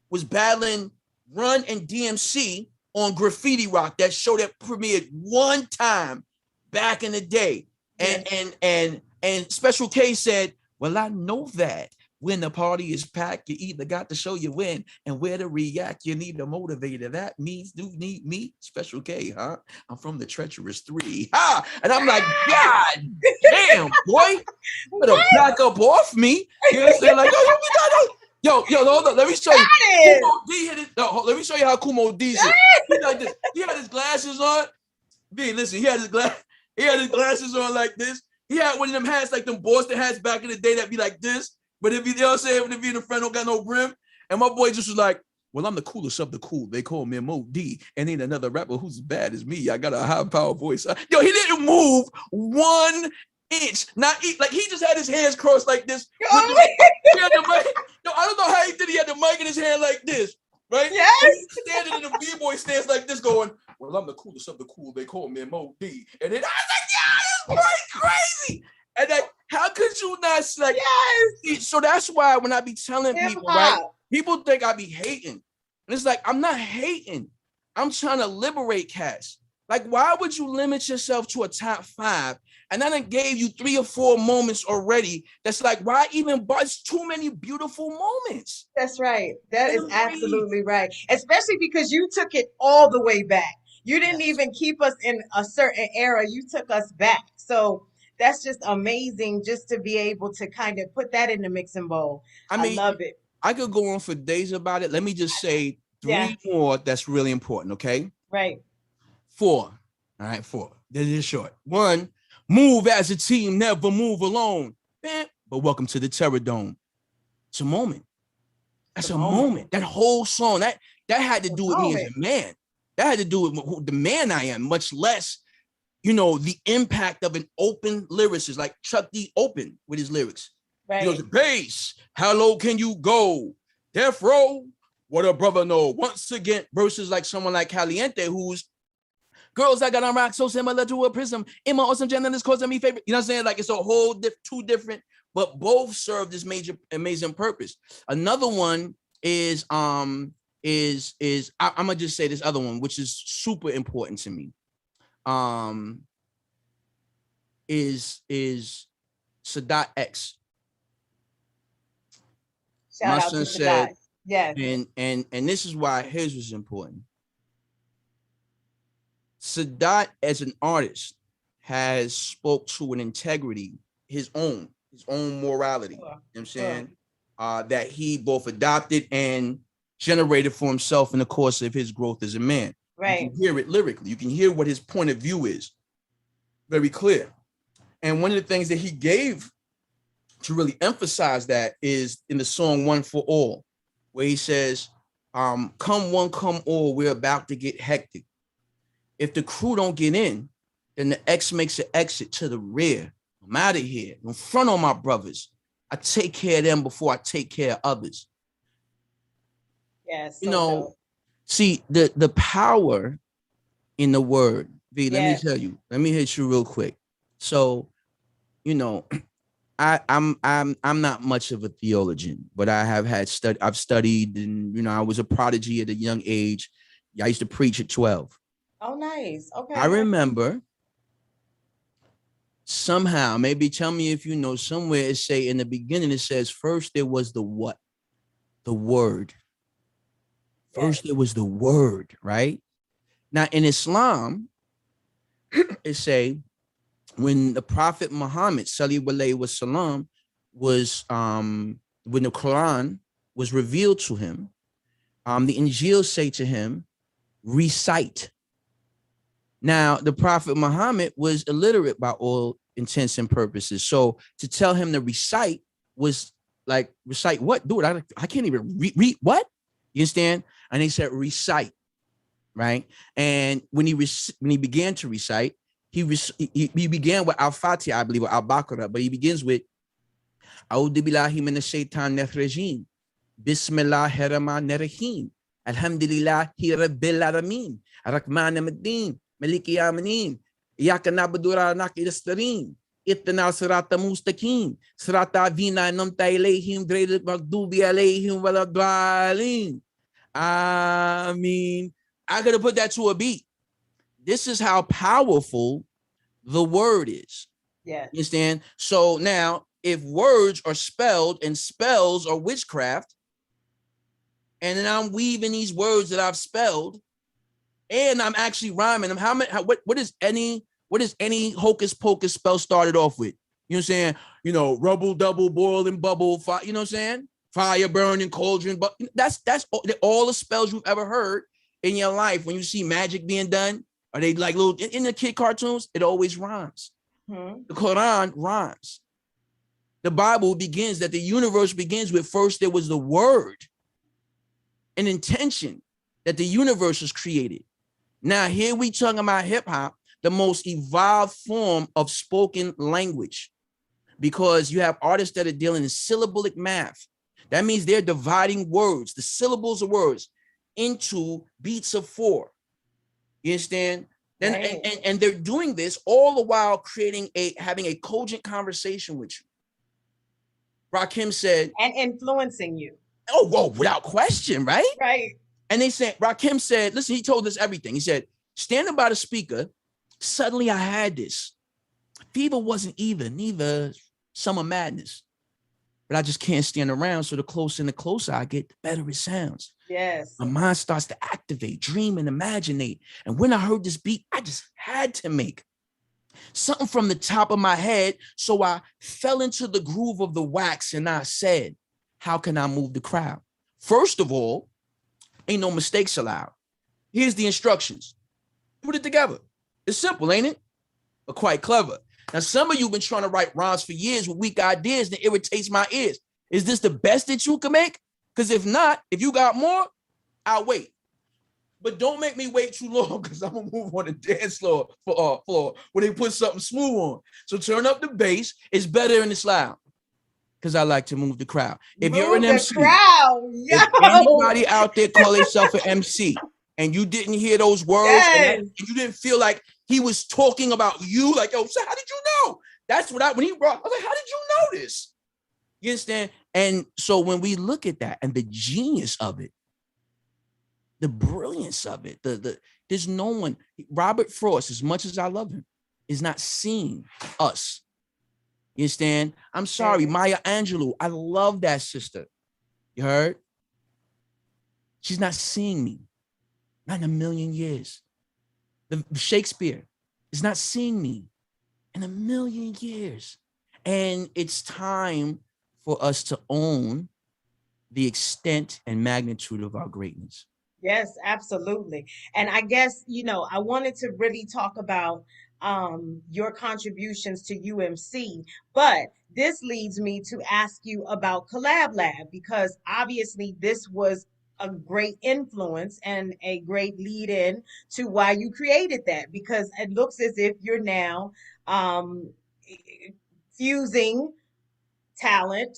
was battling Run and DMC on Graffiti Rock, that show that premiered one time back in the day. And Special K said, well, I know that when the party is packed, you either got to show you when and where to react. You need a motivator. That means you need me, Special K, huh? I'm from the treacherous 3. Ha! And I'm like, God damn, boy, you better back up off me. You know what I'm saying? Like, yo, hold on. Let me show you. Kool Mo D hit it. No, let me show you how Kool Mo D's it. He like this. He had his glasses on. B, listen, he had his glasses on like this. He had one of them hats, like them Boston hats back in the day that be like this. But if you know what I'm saying, if you in a friend don't got no brim, and my boy just was like, well, I'm the coolest of the cool. They call me Mo D, and ain't another rapper who's as bad as me. I got a high power voice. Yo, he didn't move 1 inch. Like he just had his hands crossed like this. He had the mic. Yo, I don't know how he did. He had the mic in his hand like this, right? Yes. He's standing in the B-boy stance like this, going, well, I'm the coolest of the cool. They call me Mo D, and then I was like, yeah, this boy crazy. And like, how could you not like? Yes. So that's why when I be telling people, right, people think I be hating, and it's like I'm not hating. I'm trying to liberate cats. Like, why would you limit yourself to a top 5? And I done gave you 3 or 4 moments already. That's like, why even buzz too many beautiful moments? That's right. That is absolutely right. Especially because you took it all the way back. You didn't even keep us in a certain era. You took us back. So that's just amazing just to be able to kind of put that in the mixing bowl. I mean, I love it. I could go on for days about it. Let me just say 3 more that's really important, okay? Right. 4. All right, 4. This is short. 1, move as a team, never move alone. But welcome to the Terror Dome. It's a moment. That's a moment. That whole song, that had to do with me as a man. That had to do with the man I am, much less, the impact of an open lyricist, like Chuck D open with his lyrics. Right. The bass, how low can you go? Death row, what a brother know. Once again, versus like someone like Caliente, who's girls I got on rock so similar to a prism. In my awesome gentleness causing me favorite. You know what I'm saying? Like it's a whole 2 different, but both serve this amazing purpose. Another one is I'm gonna just say this other one, which is super important to me. Is Sadat X. Shout My out son to said, Sadat. Yes. and this is why his was important. Sadat, as an artist, has spoke to an integrity, his own morality. You know what I'm saying? That he both adopted and generated for himself in the course of his growth as a man. Right. You can hear it lyrically. You can hear what his point of view is. Very clear. And one of the things that he gave to really emphasize that is in the song One for All, where he says, come one, come all, we're about to get hectic. If the crew don't get in, then the X makes an exit to the rear. I'm out of here. In front of my brothers. I take care of them before I take care of others. Yes. You know, see the power in the word. V, let me tell you. Let me hit you real quick. So, you know, I'm not much of a theologian, but I have I've studied, and you know, I was a prodigy at a young age. I used to preach at 12. Oh, nice. Okay. I remember somehow, maybe tell me if you know, somewhere it say in the beginning, it says first there was the what? The word. First there was the word, right? Now in Islam, it say when the Prophet Muhammad sallallahu alaihi wasallam was when the Quran was revealed to him, the Injil say to him, recite. Now the Prophet Muhammad was illiterate by all intents and purposes, so to tell him to recite was like, recite what, dude? I can't even read what, you understand? And he said recite, right? And when he began to recite, he began with Al-Fatiha, I believe, or Al-Baqarah, but he begins with A'udhu billahi minash shaitanir rajim. Bismillahir rahmanir rahim. Alhamdulillahi rabbil alamin. Ar-Rahmanir Rahim. Maliki yawmiddin. Iyyaka na'budu wa iyyaka nasta'in. Ihdina siratal mustaqim. Siratal ladzina an'amta alaihim ghayril maghdubi alaihim waladdallin. I mean, I gotta put that to a beat. This is how powerful the word is. Yeah. You understand? So now, if words are spelled and spells are witchcraft, and then I'm weaving these words that I've spelled, and I'm actually rhyming them. What is any hocus pocus spell started off with? You know what I'm saying? You know, rubble, double, boil, and bubble, fire, you know what I'm saying? Fire, burning, cauldron, but that's all the spells you've ever heard in your life. When you see magic being done, are they like little in the kid cartoons? It always rhymes. The Quran rhymes. The Bible begins that the universe begins with first there was the word, an intention that the universe was created. Now here we talking about hip hop, the most evolved form of spoken language, because you have artists that are dealing in syllabic math. That means they're dividing words, the syllables of words, into beats of 4. You understand? Then Right. and they're doing this all the while having a cogent conversation with you. Rakim said, and influencing you. oh, whoa, without question, right? Right. And they said, Rakim said, listen, he told us everything. He said, standing by the speaker, suddenly I had this. Fever wasn't either, neither summer madness. But I just can't stand around. So the closer I get, the better it sounds. Yes. My mind starts to activate, dream, and imaginate. And when I heard this beat, I just had to make something from the top of my head. So I fell into the groove of the wax and I said, how can I move the crowd? First of all, ain't no mistakes allowed. Here's the instructions. Put it together. It's simple, ain't it? But quite clever. Now, some of you have been trying to write rhymes for years with weak ideas that irritates my ears. Is this the best that you can make? Because if not, if you got more, I'll wait. But don't make me wait too long, because I'm gonna move on the dance floor when they put something smooth on. So turn up the bass. It's better and it's loud, because I like to move the crowd. If you're an MC, if anybody out there call themselves an MC and you didn't hear those words and you didn't feel like he was talking about you, like, yo, so how did you know? That's what when he brought, I was like, how did you know this? You understand? And so when we look at that and the genius of it, the brilliance of it, there's no one, Robert Frost, as much as I love him, is not seeing us. You understand? I'm sorry, Maya Angelou. I love that sister. You heard? She's not seeing me. Not in a million years. The Shakespeare is not seeing me in a million years. And it's time for us to own the extent and magnitude of our greatness. Yes, absolutely. And I guess, I wanted to really talk about your contributions to UMC, but this leads me to ask you about Collab Lab because obviously this was a great influence and a great lead in to why you created that because it looks as if you're now um, fusing talent,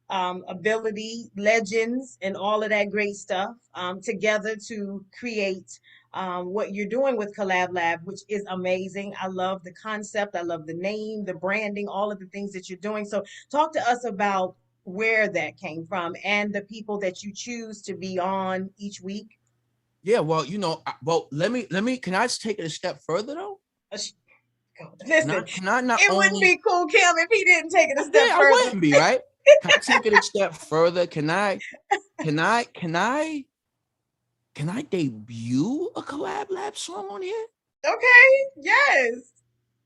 ability, legends, and all of that great stuff together to create what you're doing with Collab Lab, which is amazing. I love the concept. I love the name, the branding, all of the things that you're doing. So, talk to us about where that came from and the people that you choose to be on each week. Yeah, well, let me. Can I just take it a step further though? Listen, Can I not it wouldn't only? be Kool Kim if he didn't take it a step Yeah, I further. wouldn't be right. Can I take it a step further? Can I? Can I debut a Collab Lab song on here? Okay, yes.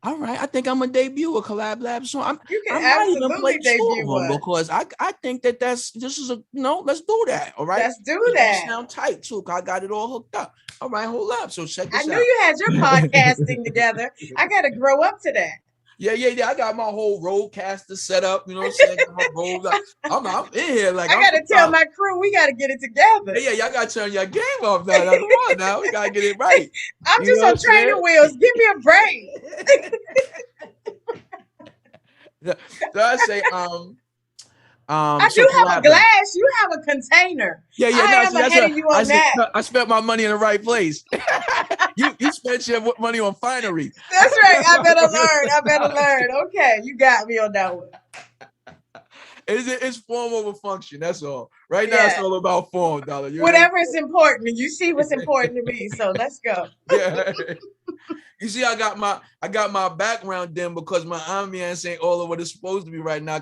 All right, I think I'm gonna debut a Collab Lab song. You I can might even play absolutely two debut of them one. because I think this is let's do that. All right, Let's do it's gonna that. sound tight too. Cause I got it all hooked up. All right, hold up. So check I this knew out. you had your podcasting together. I got to grow up to that. Yeah. I got my whole roadcaster set up. You know what I'm saying? Got my road. I'm in here like I I'm got to tell my crew we got to get it together. Yeah, y'all gotta turn your game up now. Come on now, we gotta get it right. I'm You just know on what trainer wheels. Give me a break. I'm saying? So I say, I so do have a Collab Lab. glass. You have a container. Yeah. I No, am see, that's ahead of what you I on said. that. No, I spent my money in the right place. you spent your money on finery. That's right. I better learn. I better learn. Okay, you got me on that one. It's form over function. That's all. Right now, it's Yeah. all about form, dollar. You know? Whatever is important, and you see what's important to me. So let's go. Yeah. You see, I got my background dim because my ambiance ain't all of what it's supposed to be right now.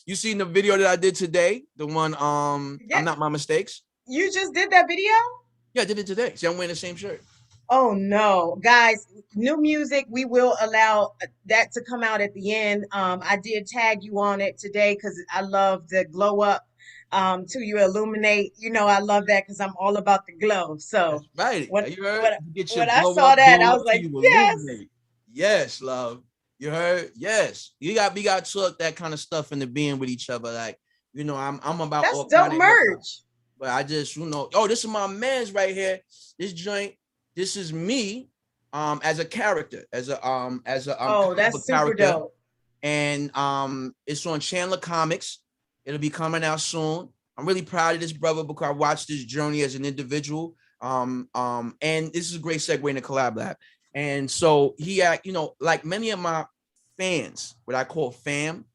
You seen the video that I did today? The one Yeah. I'm not my mistakes. You just did that video? Yeah, I did it today. See, I'm wearing the same shirt. Oh no, guys, new music. We will allow that to come out at the end. I did tag you on it today because I love the glow up to you illuminate. I love that because I'm all about the glow. So That's right. when You heard? when You get your when I saw that, I glow was up till like, you yes, illuminate. Yes, love. You heard? Yes. We got took that kind of stuff into being with each other. Like, I'm about that's all dope kind of hip hop. merch. But I just, oh, this is my man's right here. This joint, this is me, as a character, as a Oh, comic book that's super character, dope. and it's on Chandler Comics. It'll be coming out soon. I'm really proud of this brother because I watched this journey as an individual. And this is a great segue into Collab Lab. And so like many of my fans, what I call fam,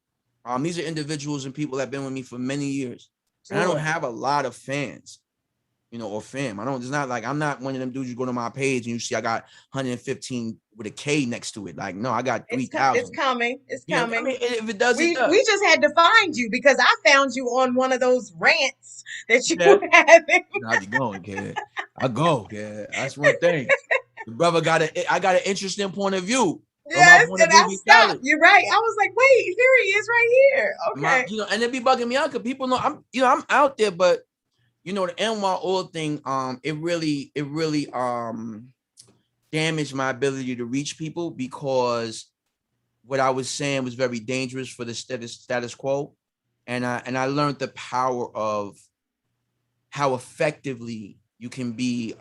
these are individuals and people that have been with me for many years. And I don't Sure. have a lot of fans, or fam. It's not like I'm not one of them dudes you go to my page and you see I got 115 with a K next to it. Like, no, I got It's 3,000. coming. It's I coming. mean, if it does, it We does. we just had to find you because I found you on one of those rants that you Yeah. were having. I be going, kid. I go, kid. That's one thing. The brother I got an interesting point of view. Yes, My and I stopped. You're right. I was like, wait, here he is right here. Okay. And it be bugging me out because people know I'm out there, but the NYOIL thing, it really damaged my ability to reach people because what I was saying was very dangerous for the status quo, and I learned the power of how effectively you can be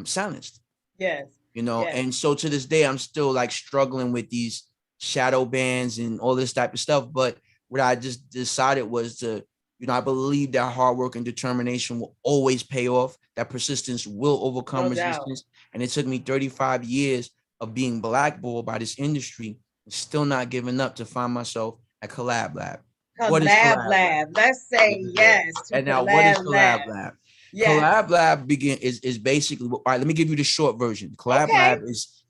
silenced. Yes. Yes. And so to this day, I'm still like struggling with these shadow bans and all this type of stuff. But what I just decided was to, I believe that hard work and determination will always pay off, that persistence will overcome No resistance. doubt. And it took me 35 years of being blackballed by this industry and still not giving up to find myself at Collab Lab. What is Collab Collab Lab? Lab. Let's say Yeah. yes to And now, what is Collab Collab Lab. Lab? Yes. Collab Lab is basically, all right. Let me give you the short version. Collab Okay. Lab is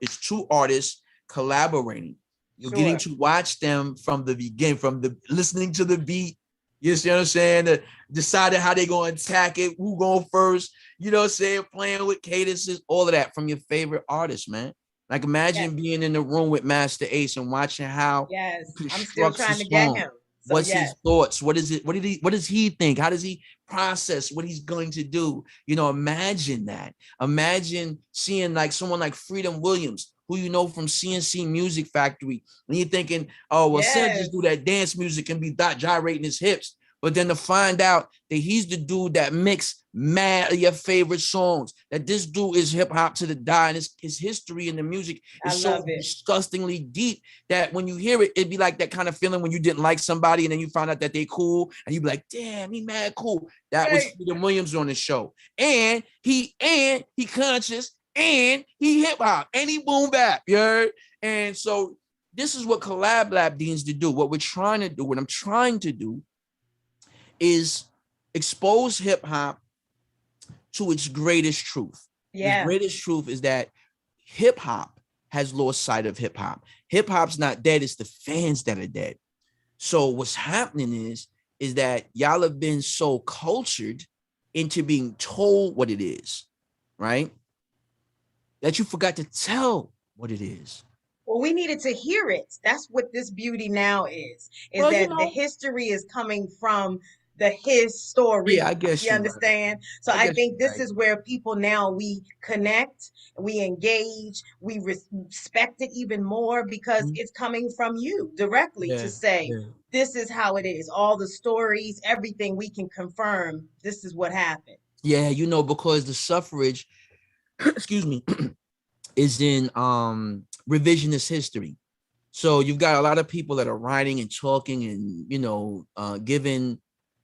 is two artists collaborating. You're getting Sure. to watch them from the beginning, from the listening to the beat. You see what I'm saying? Deciding how they gonna attack it, who going first. You know what I'm saying? Playing with cadences, all of that from your favorite artist, man. Like imagine being in the room with Master Ace and watching how Yes. he I'm still constructs trying his to get song. him. So What's yes. his thoughts? What is it? What does he think? How does he process what he's going to do? You know, imagine that. Imagine seeing like someone like Freedom Williams, who you know from CNC Music Factory, and you're thinking, oh, well, Sin just do that dance music and be gyrating his hips. But then to find out that he's the dude that mix mad of your favorite songs, that this dude is hip hop to the die, and his history in the music is so disgustingly deep that when you hear it, it'd be like that kind of feeling when you didn't like somebody and then you found out that they cool and you'd be like, damn, he mad cool. That was Freedom Williams on the show. And he conscious and he hip hop and he boom bap, you heard? And so this is what Collab Lab needs to do. What we're trying to do, what I'm trying to do is expose hip hop to its greatest truth. Yeah. The greatest truth is that hip hop has lost sight of hip hop. Hip hop's not dead, it's the fans that are dead. So what's happening is that y'all have been so cultured into being told what it is, right? That you forgot to tell what it is. Well, we needed to hear it. That's what this beauty now is well, that the history is coming from his story. Yeah, I guess you understand. Right. So I think this is where people now we connect, we engage, we respect it even more because it's coming from you directly to say this is how it is. All the stories, everything we can confirm. This is what happened. Yeah, you know, because the suffrage, excuse me, is in revisionist history. So you've got a lot of people that are writing and talking and, you know, giving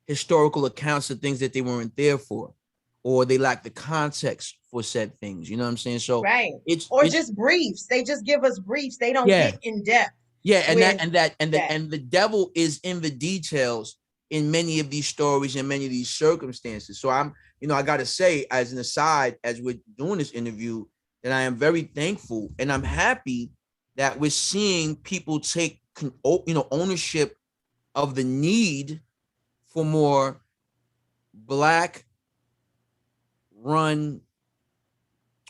historical accounts of things that they weren't there for, or they lack the context for said things. You know what I'm saying? So it's just briefs. They just give us briefs. They don't get in depth. Yeah, and the devil is in the details in many of these stories and many of these circumstances. So I'm, you know, I gotta say, as an aside, as we're doing this interview, that I am very thankful and I'm happy that we're seeing people take, you know, ownership of the need for more Black run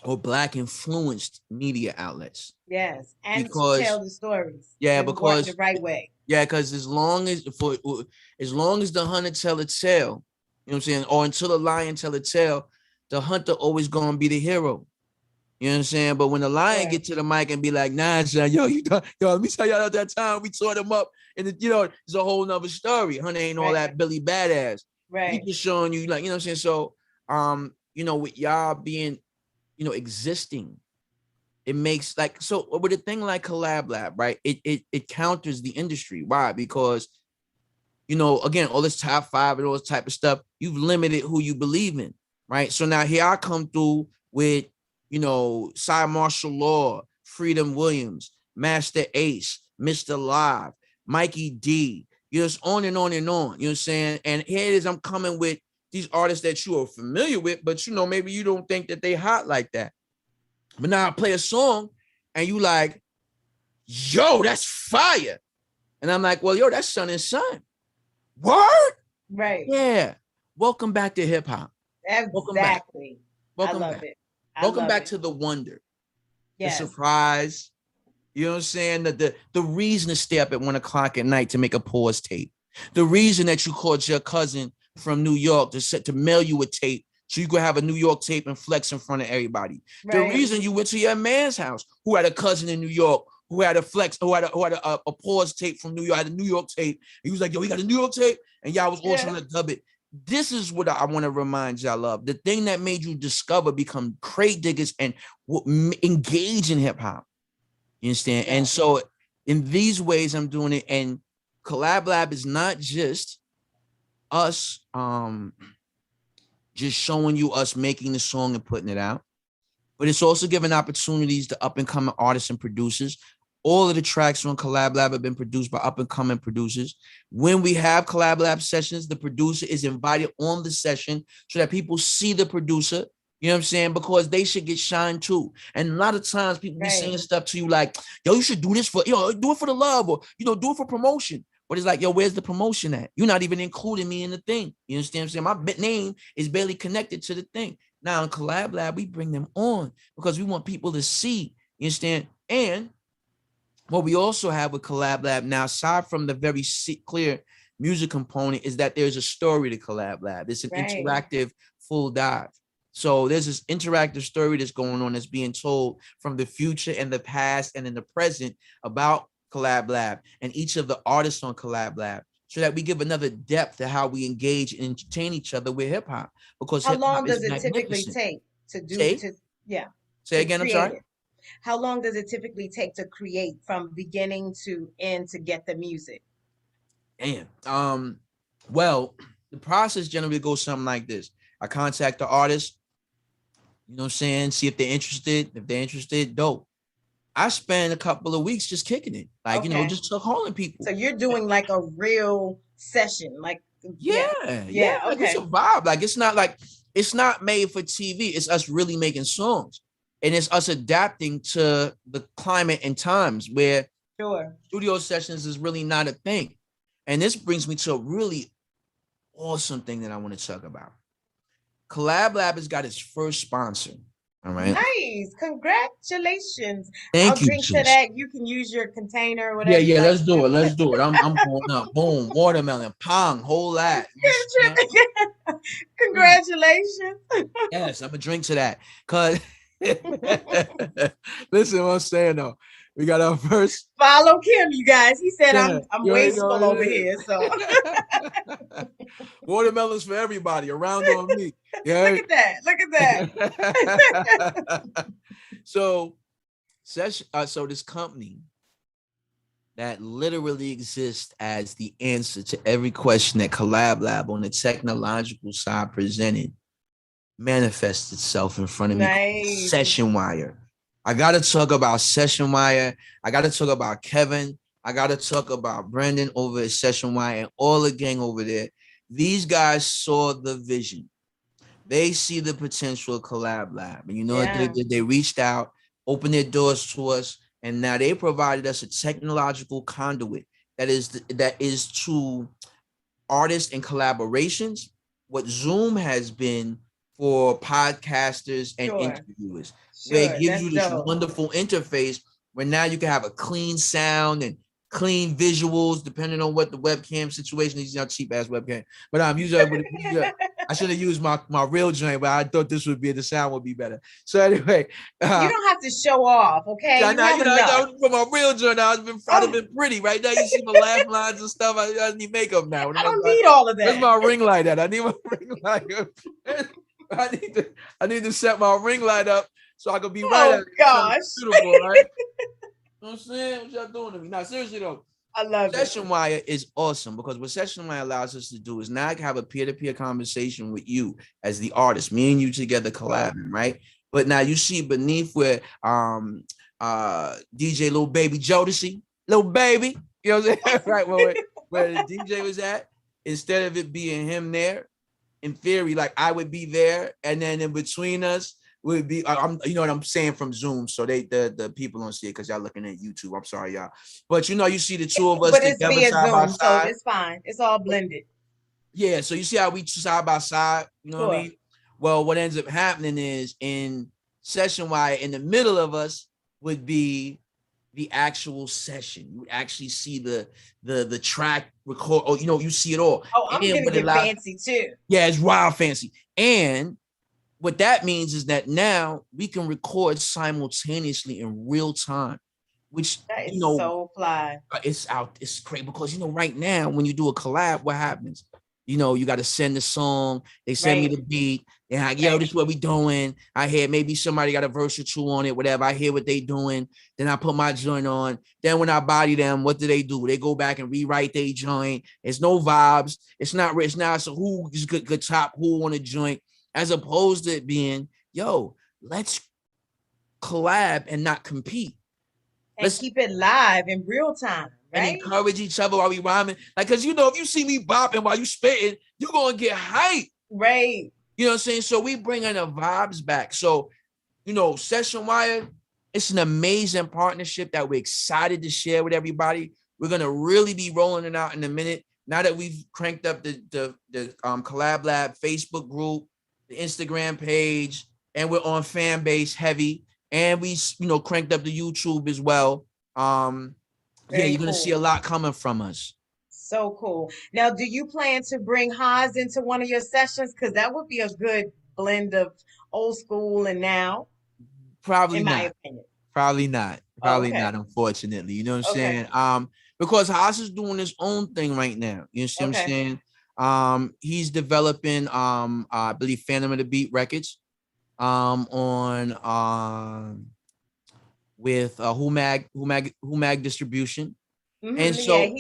or Black influenced media outlets. Yes, and because, to tell the stories. Yeah, because the right way. Yeah, because as long as the hunter tell a tale, you know what I'm saying, or until the lion tell a tale, the hunter always gonna be the hero. You know what I'm saying? But when the lion get to the mic and be like, nah, son, yo, let me tell y'all at that time we tore them up. And, you know, it's a whole nother story. Hunter ain't all that Billy Badass. He just showing you, like, you know what I'm saying? So, you know, with y'all being, you know, existing, it makes like, so with a thing like Collab Lab, right? It counters the industry. Why? Because, you know, again, all this top 5 and all this type of stuff, you've limited who you believe in, right? So now here I come through with, you know, Cy Martial Law, Freedom Williams, Master Ace, Mr. Live, Mikey D, just on and on and on, you know what I'm saying? And here it is, I'm coming with these artists that you are familiar with, but you know, maybe you don't think that they hot like that. But now I play a song and you like, yo, that's fire. And I'm like, well, yo, that's Son and Son. Word? Right. Yeah. Welcome back to hip hop. Exactly. Welcome back. Welcome back to the wonder, the surprise. You know what I'm saying? The reason to stay up at 1 o'clock at night to make a pause tape. The reason that you called your cousin from New York to mail you a tape so you could have a New York tape and flex in front of everybody. Right. The reason you went to your man's house who had a cousin in New York who had a flex, who had a pause tape from New York, had a New York tape. He was like, yo, he got a New York tape, and y'all was all trying to dub it. This is what I want to remind y'all of. The thing that made you discover, become crate diggers, and engage in hip hop. You understand? Yeah. And so in these ways, I'm doing it. And Collab Lab is not just us just showing you us making the song and putting it out, but it's also giving opportunities to up and coming artists and producers, All of the tracks on Collab Lab have been produced by up and coming producers. When we have Collab Lab sessions, the producer is invited on the session so that people see the producer. You know what I'm saying? Because they should get shined too. And a lot of times people be saying stuff to you like, yo, you should do this for, do it for the love, or, do it for promotion. But it's like, yo, where's the promotion at? You're not even including me in the thing. You understand what I'm saying? My name is barely connected to the thing. Now in Collab Lab, we bring them on because we want people to see. You understand? And what we also have with Collab Lab now, aside from the very clear music component, is that there's a story to Collab Lab. It's an interactive full dive. So there's this interactive story that's going on that's being told from the future and the past and in the present about Collab Lab and each of the artists on Collab Lab, so that we give another depth to how we engage and entertain each other with hip hop. Because how long does it typically take to do Say again, I'm sorry. How long does it typically take to create from beginning to end to get the music? Damn. Well, the process generally goes something like this. I contact the artist, you know what I'm saying? See if they're interested. If they're interested, dope. I spend a couple of weeks just kicking it. Like, just calling people. So you're doing like a real session. Like, yeah. Okay. Like it's a vibe. Like, it's not made for TV. It's us really making songs. And it's us adapting to the climate and times where studio sessions is really not a thing. And this brings me to a really awesome thing that I want to talk about. Collab Lab has got its first sponsor. All right. Nice. Congratulations. I'll drink to that. You can use your container or whatever. Yeah, let's do it. Let's do it. I'm going up. Boom. Watermelon. Pong. Whole lot. Congratulations. Yes, I'm a drink to that. Cause listen what I'm saying though. We got our first follow Kim, you guys. He said I'm wasteful over here. So watermelons for everybody around on me. Yeah. Look at that. So this company that literally exists as the answer to every question that Collab Lab on the technological side presented manifests itself in front of me. Session Wire. I got to talk about Session Wire. I got to talk about Kevin. I got to talk about Brandon over at Session Wire and all the gang over there. These guys saw the vision. They see the potential of Collab Lab. And they reached out, opened their doors to us, and now they provided us a technological conduit that is to artists and collaborations what Zoom has been for podcasters and interviewers, where it gives you this wonderful interface where now you can have a clean sound and clean visuals, depending on what the webcam situation is. Cheap ass webcam, but I should have used my real joint, but I thought this would be the sound would be better. So anyway, you don't have to show off, okay? For my real joint, I'd have been pretty right now. You see my laugh lines and stuff. I need makeup now. I don't need all of that. Where's my ring light at? I need my ring light. I need to set my ring light up so I can be right. Oh gosh, beautiful, right? You know what I'm saying? What y'all doing to me? Now, seriously though, I love Session Wire is awesome because what Session Wire allows us to do is now I can have a peer-to-peer conversation with you as the artist, me and you together collabing, right? But now you see beneath where DJ Little Baby Jodeci, Little Baby, you know what I'm saying? Right, where the DJ was at, instead of it being him there, in theory, like I would be there, and then in between us would be, you know what I'm saying, from Zoom, so the people don't see it because y'all looking at YouTube. I'm sorry, y'all, but you see the two of us together side by side. So it's fine. It's all blended. Yeah, so you see how we side by side. You know what I mean? Well, what ends up happening is in Session Wire, in the middle of us would be the actual session. You would actually see the track record. Oh, you see it all. Oh, I'm gonna get fancy too. Yeah, it's wild fancy. And what that means is that now we can record simultaneously in real time, which that is so fly. It's great because right now when you do a collab, what happens? You got to send the song. They send me the beat. They're like, yo, this is what we doing. I hear maybe somebody got a verse or two on it, whatever. I hear what they doing. Then I put my joint on. Then when I body them, what do? They go back and rewrite their joint. It's no vibes. It's not rich now. So who is good top, who on a joint, as opposed to it being, yo, let's collab and not compete. And keep it live in real time, right? And encourage each other while we rhyming. Like, because you know, if you see me bopping while you spitting, you're gonna get hype. Right. You know what I'm saying? So we bringing the vibes back. So, you know, Session Wire, it's an amazing partnership that we're excited to share with everybody. We're gonna really be rolling it out in a minute. Now that we've cranked up the Collab Lab Facebook group, the Instagram page, and we're on fan base heavy, and we cranked up the YouTube as well. You're gonna see a lot coming from us. So cool. Now, do you plan to bring Haas into one of your sessions? Because that would be a good blend of old school and now. Probably not. Probably not. Probably not, unfortunately. You know what I'm saying? Because Haas is doing his own thing right now. You know what I'm saying? He's developing I believe Phantom of the Beat Records with Humag Distribution. Mm-hmm. And so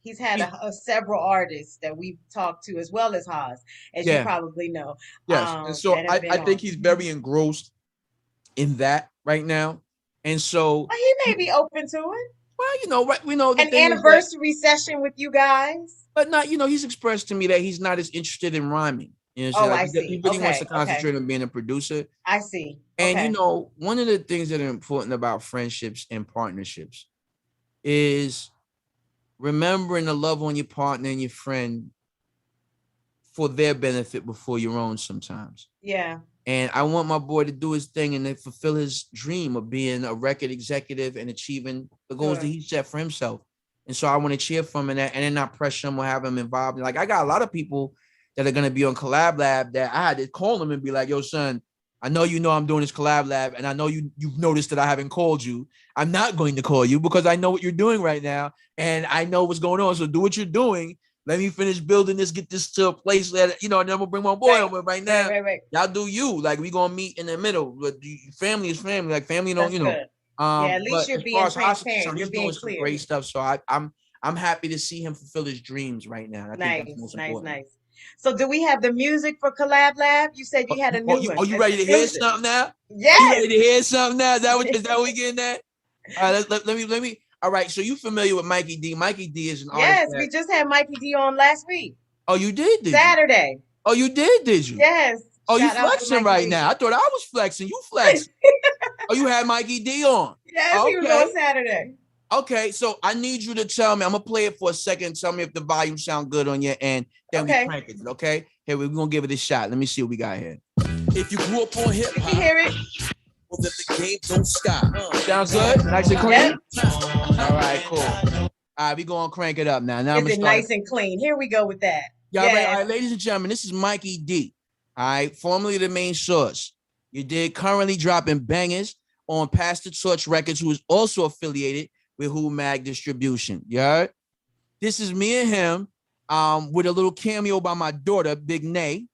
he's had several artists that we've talked to, as well as Haas, as you probably know. Yes. And so I think he's very engrossed in that right now. And so he may be open to it. Well, we know an anniversary session with you guys. But not, he's expressed to me that he's not as interested in rhyming. You know, I see. He really wants to concentrate on being a producer. I see. And one of the things that are important about friendships and partnerships is remembering to love on your partner and your friend for their benefit before your own sometimes. Yeah. And I want my boy to do his thing and then fulfill his dream of being a record executive and achieving the goals that he set for himself. And so I want to cheer for him in that and then not pressure him or have him involved. Like, I got a lot of people that are going to be on Collab Lab that I had to call them and be like, yo, son, I know I'm doing this Collab Lab, and I know you've noticed that I haven't called you. I'm not going to call you because I know what you're doing right now, and I know what's going on. So do what you're doing. Let me finish building this, get this to a place that, and then I'm gonna bring my boy over right now. Right. Y'all do you. Like, we gonna meet in the middle. But family is family. Like, family don't, Good. At least you're being transparent. You're being clear. Great stuff. So I'm happy to see him fulfill his dreams right now. I think that's most important. Nice. So do we have the music for Collab Lab? You said you had a new one. Oh, you ready to hear something now? Yes. You ready to hear something now? Is that what we getting at? All right, let me. All right, so you familiar with Mikey D? Mikey D is an artist. Yes, we just had Mikey D on last week. Oh, you did? Saturday. You? Oh, you did you? Yes. Oh, you flexing right now. I thought I was flexing. You flexing. Oh, you had Mikey D on. Yes, he was on Saturday. Okay, so I need you to tell me. I'm going to play it for a second. Tell me if the volume sound good on your end. Then we crank it, okay? Here, we're going to give it a shot. Let me see what we got here. If you grew up on hip-hop. You can hear it. Well, then the game don't stop. Sounds good? Nice and clean? Yep. All right, cool. All right, we're going to crank it up now. Is it nice and clean? Here we go with that. Yeah, all right, ladies and gentlemen, this is Mikey D. All right, formerly the Main Source. You did currently dropping bangers on Pastor Torch Records, who is also affiliated with Humag Distribution. You heard? This is me and him with a little cameo by my daughter, Big Nay.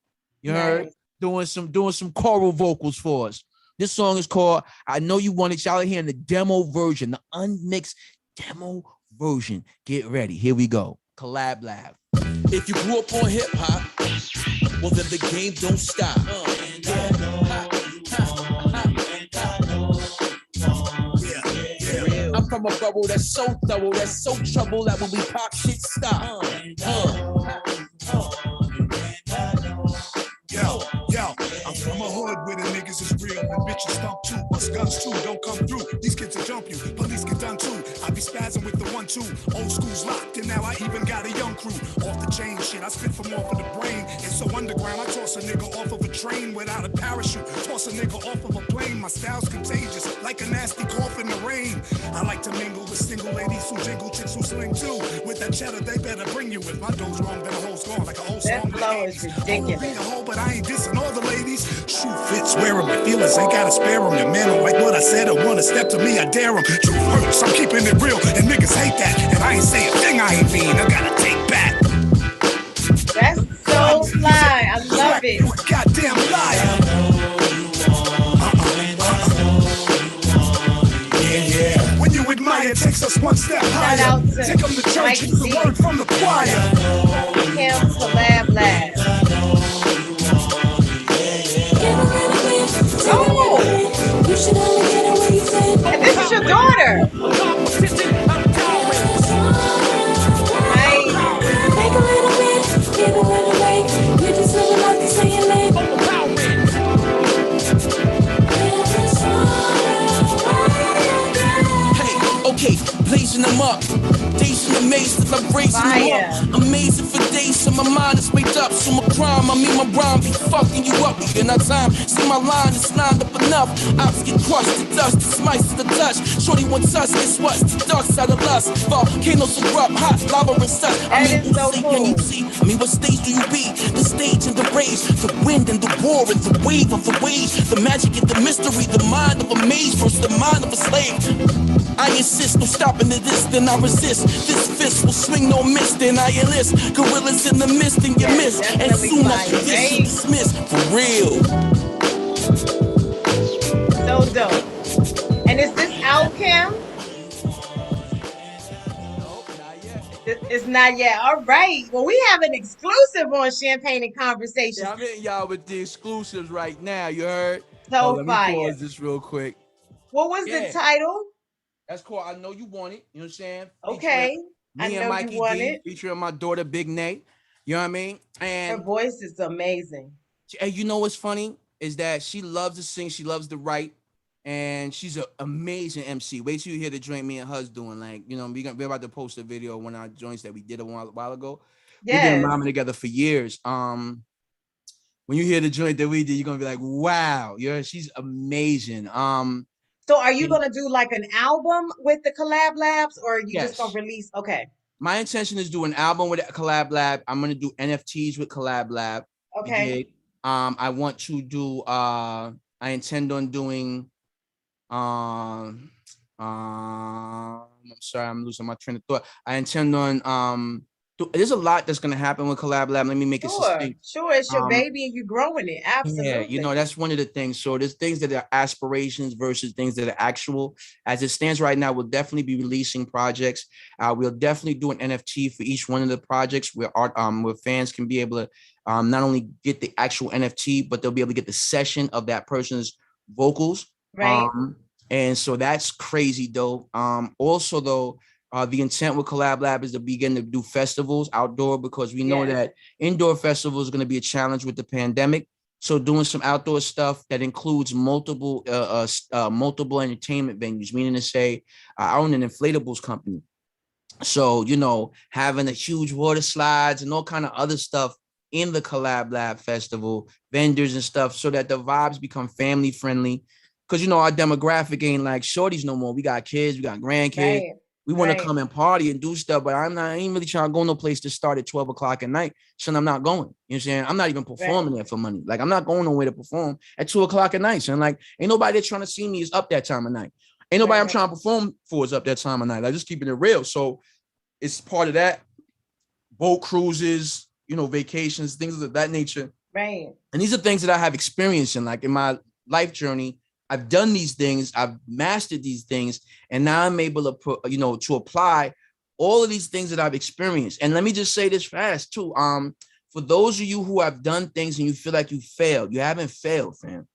You heard? Doing some choral vocals for us. This song is called I Know You Want It. Y'all are hearing the demo version, the unmixed demo version. Get ready. Here we go. Collab Lab. If you grew up on hip hop, well then the game don't stop. I'm from a bubble that's so thorough, that's so trouble that when we pop shit stop. Yo, I'm from a hood where the niggas is real and bitches stomp too. Bust guns too, don't come through. These kids will jump you, police get done too. I be spazzing with the 1-2. Old school's locked and now I even got a young crew. Off the chain shit, I spit from off of the brain. It's so underground, I toss a nigga off of a train without a parachute. Toss a nigga off of a plane. My style's contagious, like a nasty cough in the rain. I like to mingle with single ladies who jingle, chicks who sling too. With that cheddar, they better bring you with. My dough's wrong, then the hole's gone like an old song. That flow is ridiculous. But I ain't dissing all the ladies. Shoe fits, wear them. Your feelings ain't gotta spare them. Your man don't like what I said or wanna step to me, I dare them. Truth hurts, I'm keeping it real, and niggas hate that. And I ain't say a thing I ain't mean, I gotta take back. That's so fly, I love it. You a goddamn liar. Yeah. When you admire, it takes us one step higher. Take them to church, it's the word from the choir. Kim Collab Lab. Oh! And this is your daughter. like raising them Fire. up. Amazing for days, so my mind is waked up. So my crime, I mean my rhyme be fucking you up. You not time, see my line is lined up enough. Ops get crushed to dust, it's mice to the touch. Shorty wants us, guess what's the dark side of lust. Volcanoes erupt, hot lava and such. I That mean, is so can you cool. see? I mean, what stage do you be? The stage and the rage, the wind and the roar and the wave of the wave, the magic and the mystery, the mind of a maze versus the mind of a slave. I insist, no stopping to this, then I resist. This fist will swing, no miss, then I enlist. Gorillas in the mist, and you miss. As definitely soon as you fire, get right? dismissed, for real. So dope. And is this out, Kim? It's not yet. All right. Well, we have an exclusive on Champagne and Conversations. Yeah, I'm hitting y'all with the exclusives right now. You heard? So Let me fire. pause this real quick. What was the title? That's cool. I know you want it. You know what I'm saying? Okay. Featuring I me know and Mikey you want D, it. featuring my daughter Big Nay. You know what I mean? Her And voice is amazing. you know what's funny is that she loves to sing, she loves to write, and she's an amazing MC. Wait till you hear the joint me and Huz doing. Like, you know, we're about to post a video of one of our joints that we did a while ago. We've been Yes. rhyming together for years. When you hear the joint that we did, you're gonna be like, wow, yeah, she's amazing. So are you gonna do like an album with the collab labs, or are you just gonna Yes. release? Okay. My intention is do an album with Collab Lab. I'm gonna do NFTs with Collab Lab. You Okay. dig? I want to do I intend on doing I'm sorry, I'm losing my train of thought. I intend on there's a lot that's gonna happen with Collab Lab. Let me make it Sure. succinct. Sure. It's your baby and you growing it. Yeah, you know, Absolutely. that's one of the things. So there's things that are aspirations versus things that are actual. As it stands right now, we'll definitely be releasing projects. We'll definitely do an NFT for each one of the projects where fans can be able to not only get the actual NFT, but they'll be able to get the session of that person's vocals. Right. And so that's crazy dope. Also though, the intent with Collab Lab is to begin to do festivals outdoor, because we know that indoor festivals are going to be a challenge with the pandemic. So doing some outdoor stuff that includes multiple entertainment venues, meaning to say, I own an inflatables company. So, you know, having a huge water slides and all kind of other stuff in the Collab Lab festival, vendors and stuff, so that the vibes become family friendly. Because, you know, our demographic ain't like shorties no more. We got kids, we got grandkids. Right. We want to come and party and do stuff, but I ain't really trying to go no place to start at 12 o'clock at night. So I'm not going. You know what I'm saying? I'm not even performing there for money. Like, I'm not going nowhere to perform at 2 o'clock at night. So I'm like, ain't nobody that's trying to see me is up that time of night. Ain't nobody I'm trying to perform for is up that time of night. Like, just keeping it real. So it's part of that. Boat cruises, you know, vacations, things of that nature. Right. And these are things that I have experienced in, like, in my life journey. I've done these things, I've mastered these things, and now I'm able to put, you know, to apply all of these things that I've experienced. And let me just say this fast too. For those of you who have done things and you feel like you failed, you haven't failed, fam.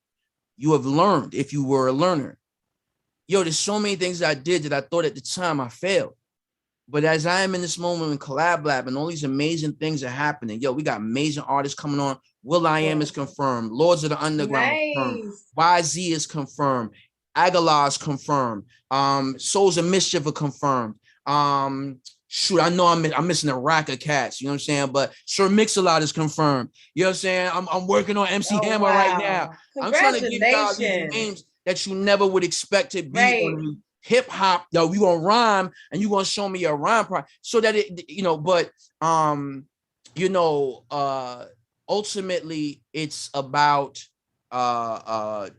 You have learned if you were a learner. Yo, there's so many things I did that I thought at the time I failed. But as I am in this moment in Collab Lab and all these amazing things are happening, yo, we got amazing artists coming on. Will I Am is confirmed. Lords of the Underground confirmed. YZ is confirmed. Aguilar is confirmed. Souls of Mischief are confirmed. Shoot, I know I'm missing a rack of cats, you know what I'm saying? But Sir Mix-a-Lot is confirmed. You know what I'm saying? I'm working on MC Hammer right now. I'm trying to give y'all these names that you never would expect to be on hip hop. Though we gonna rhyme and you gonna show me a rhyme part so that it, you know, but you know, ultimately it's about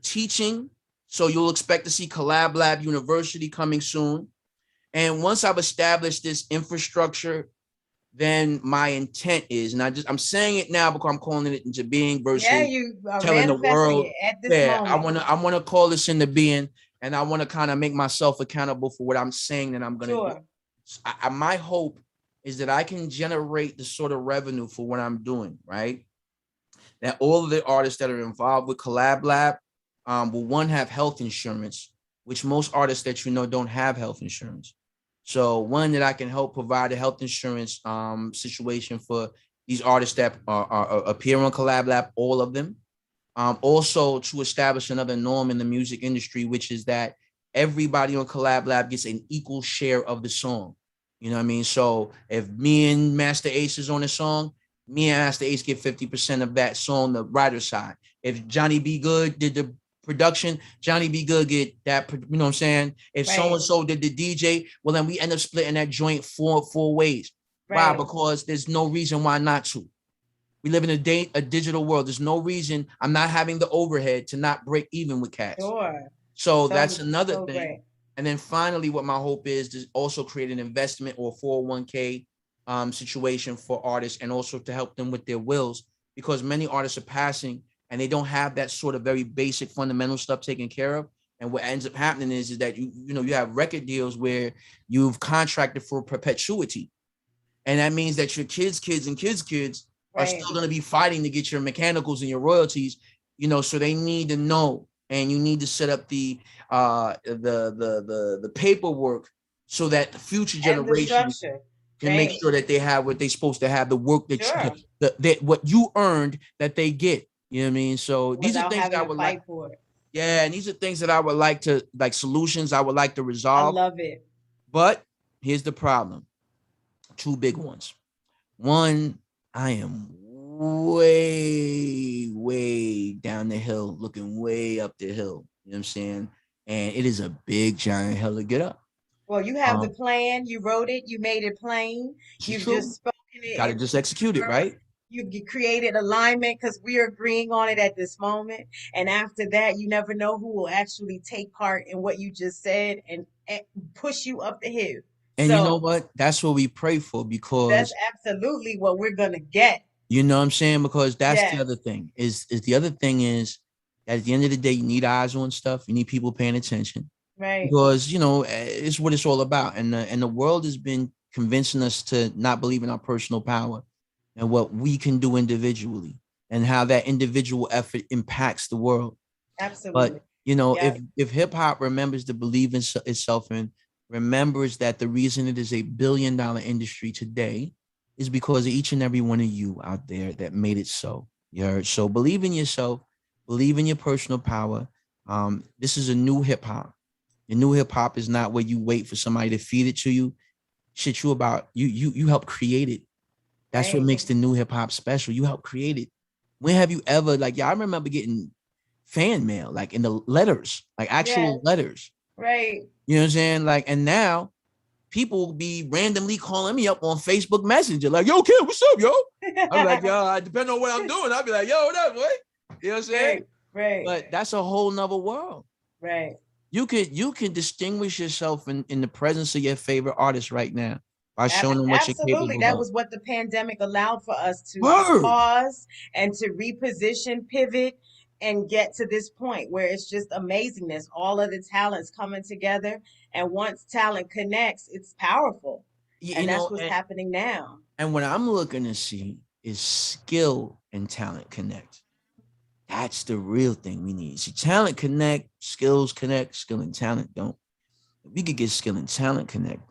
teaching. So you'll expect to see Collab Lab University coming soon. And once I've established this infrastructure, then my intent is, and I'm saying it now because I'm calling it into being versus telling the world. At this moment. I wanna call this into being, and I want to kind of make myself accountable for what I'm saying that I'm gonna do. My hope is that I can generate the sort of revenue for what I'm doing, right? That all of the artists that are involved with Collab Lab will, one, have health insurance, which most artists that you know don't have health insurance. So one, that I can help provide a health insurance situation for these artists that appear on Collab Lab, all of them. Also to establish another norm in the music industry, which is that everybody on Collab Lab gets an equal share of the song. You know what I mean? So if me and Master Ace is on a song, me and Master Ace get 50% of that song, the writer side. If Johnny B. Good did the production, Johnny B. Good get that, you know what I'm saying? If so-and-so did the DJ, well, then we end up splitting that joint four ways. Why? Right. Because there's no reason why not to. We live in a digital world. There's no reason I'm not having the overhead to not break even with cats. Sure. So that's another thing. Great. And then finally, what my hope is to also create an investment or 401k situation for artists, and also to help them with their wills, because many artists are passing and they don't have that sort of very basic fundamental stuff taken care of. And what ends up happening is that you have record deals where you've contracted for perpetuity. And that means that your kids are still going to be fighting to get your mechanicals and your royalties, so they need to know, and you need to set up the paperwork so that the future generations can make sure that they have what they're supposed to have, the work that what you earned that they get. You know what I mean? So these are things that I would like for it. Yeah, and these are things that I would like to, like, solutions I would like to resolve. I love it. But here's the problem. Two big ones. One, I am way down the hill, looking way up the hill. You know what I'm saying? And it is a big, giant hill to get up. Well, you have the plan. You wrote it. You made it plain. You've just spoken it. Got to just execute it, right? You created alignment because we're agreeing on it at this moment. And after that, you never know who will actually take part in what you just said and push you up the hill. And you know what? That's what we pray for, because that's absolutely what we're going to get. You know what I'm saying? Because that's the other thing. Is the other thing is that at the end of the day, you need eyes on stuff. You need people paying attention. Right. Because, it's what it's all about. And the world has been convincing us to not believe in our personal power and what we can do individually, and how that individual effort impacts the world. Absolutely. But, if hip hop remembers to believe in itself and remembers that the reason it is a $1 billion industry today is because of each and every one of you out there that made it so. You heard? So believe in yourself, believe in your personal power. This is a new hip hop. The new hip hop is not where you wait for somebody to feed it to you. Shit, you help create it. That's what makes the new hip hop special. You help create it. When have you ever, I remember getting fan mail, like in the letters, like actual letters. Right. You know what I'm saying? And now people will be randomly calling me up on Facebook Messenger, like, yo, kid, what's up, yo? I'm like, yo, depending on what I'm doing, I'll be like, yo, what up, boy? You know what I'm saying? Right. But that's a whole nother world. Right. You can distinguish yourself in the presence of your favorite artist right now by showing them what you're capable of. Absolutely. That was what the pandemic allowed for us to pause and to reposition, pivot, and get to this point where it's just amazingness. All of the talents coming together. And once talent connects, it's powerful. And that's what's happening now. And what I'm looking to see is skill and talent connect. That's the real thing we need. See, talent connect, skills connect, skill and talent don't. If we could get skill and talent connect,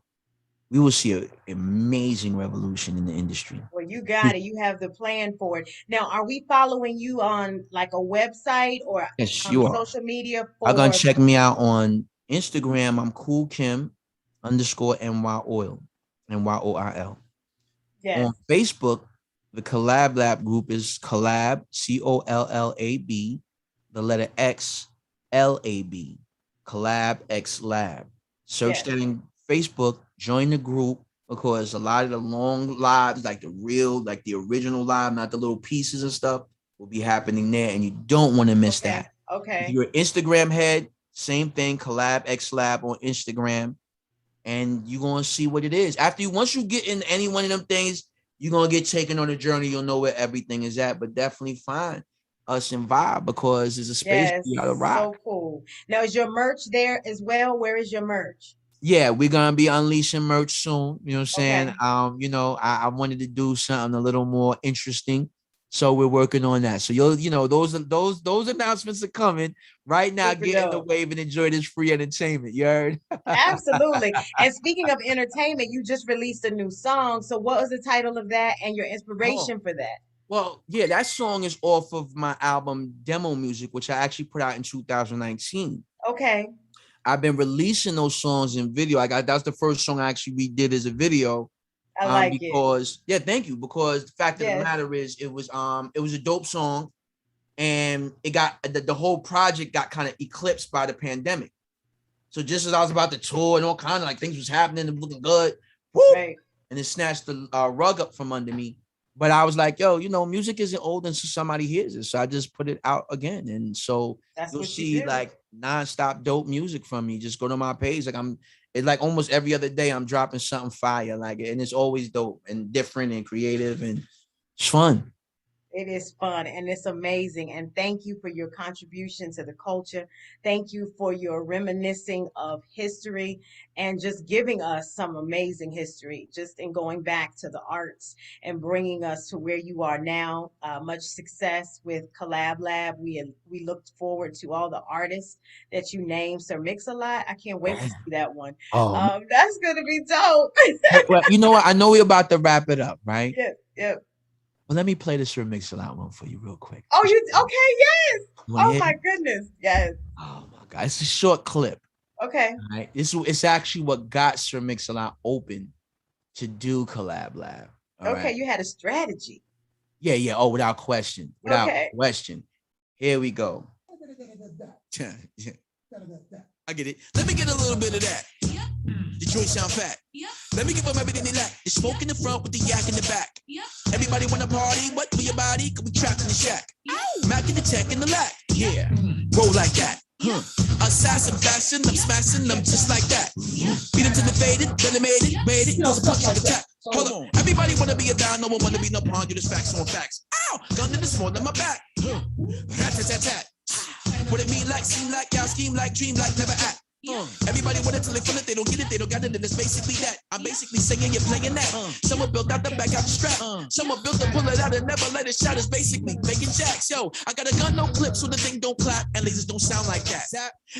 we will see an amazing revolution in the industry. Well, you got it. You have the plan for it. Now, are we following you on like a website or social media? I'm going to check me out on Instagram. I'm Kool Kim _NYOIL, NYOIL. Yes. On Facebook, the Collab Lab group is Collab, COLLAB, the letter X, LAB, Collab X Lab. Search that in Facebook, join the group, because a lot of the long lives, like the original live, not the little pieces and stuff, will be happening there, and you don't want to miss that. Okay. If you're an Instagram head, same thing, Collab X Lab on Instagram, and you're going to see what it is. Once you get in any one of them things, you're going to get taken on a journey. You'll know where everything is at, but definitely find us and vibe, because there's a space for you to rock. So cool. Now, is your merch there as well? Where is your merch? Yeah, we're going to be unleashing merch soon. You know what I'm saying? Okay. I wanted to do something a little more interesting. So we're working on that. So those announcements are coming right now. Get in the wave and enjoy this free entertainment. You heard? Absolutely. And speaking of entertainment, you just released a new song. So what was the title of that and your inspiration for that? Well, yeah, that song is off of my album Demo Music, which I actually put out in 2019. Okay. I've been releasing those songs in video. That's the first song I actually did as a video. I like because yeah, thank you. Because the fact of the Yes. matter is, it was a dope song, and it got the whole project got kind of eclipsed by the pandemic. So just as I was about to tour and all kind of like things was happening and looking good, whoop, Right. and it snatched the rug up from under me. But I was like, yo, music isn't old until somebody hears it. So I just put it out again. And so That's you'll what you see do. like nonstop dope music from me. Just go to my page. It's like almost every other day I'm dropping something fire. And it's always dope and different and creative, and it's fun. It is fun and it's amazing. And thank you for your contribution to the culture. Thank you for your reminiscing of history and just giving us some amazing history, just in going back to the arts and bringing us to where you are now. Much success with Collab Lab. We looked forward to all the artists that you named. Sir Mix-a-Lot. I can't wait to see that one. Oh, That's going to be dope. well, you know what? I know we're about to wrap it up, right? Yeah. Well, let me play this Sir Mix-a-Lot one for you real quick. Oh, okay, yes. You wanna Oh hear my it? goodness, yes. Oh my God, it's a short clip. Okay. Right? It's actually what got Sir Mix-a-Lot open to do Collab Lab. All Okay, right? you had a strategy. Yeah. Oh, without question. Without Okay. question. Here we go. I get it. Let me get a little bit of that. The joint sound fat. Let me give them everything they lack. The smoke in the front with the yak in the back. Everybody wanna party? What for your body? Cause we trapped in the shack. Mac in the tech in the lack. Yeah. Roll like that. Assassin fashion, I'm smashing them just like that. Beat them to the faded, then they made it, those a punch like a tap. Hold on, everybody wanna be a down, no one wanna be no pawn, you just facts on facts. Ow, gun in the small on my back. Rat-tat-tat-tat. What it mean like, seem like, y'all scheme like, dream like, never act. Everybody want it till they feel it, they don't get it, they don't got it, and it's basically that. I'm basically singing, you're playing that. Someone built out the back out the strap. Someone built to pull it out and never let it shout. It's basically making jacks. Yo, I got a gun, no clip, so the thing don't clap, and lasers don't sound like that.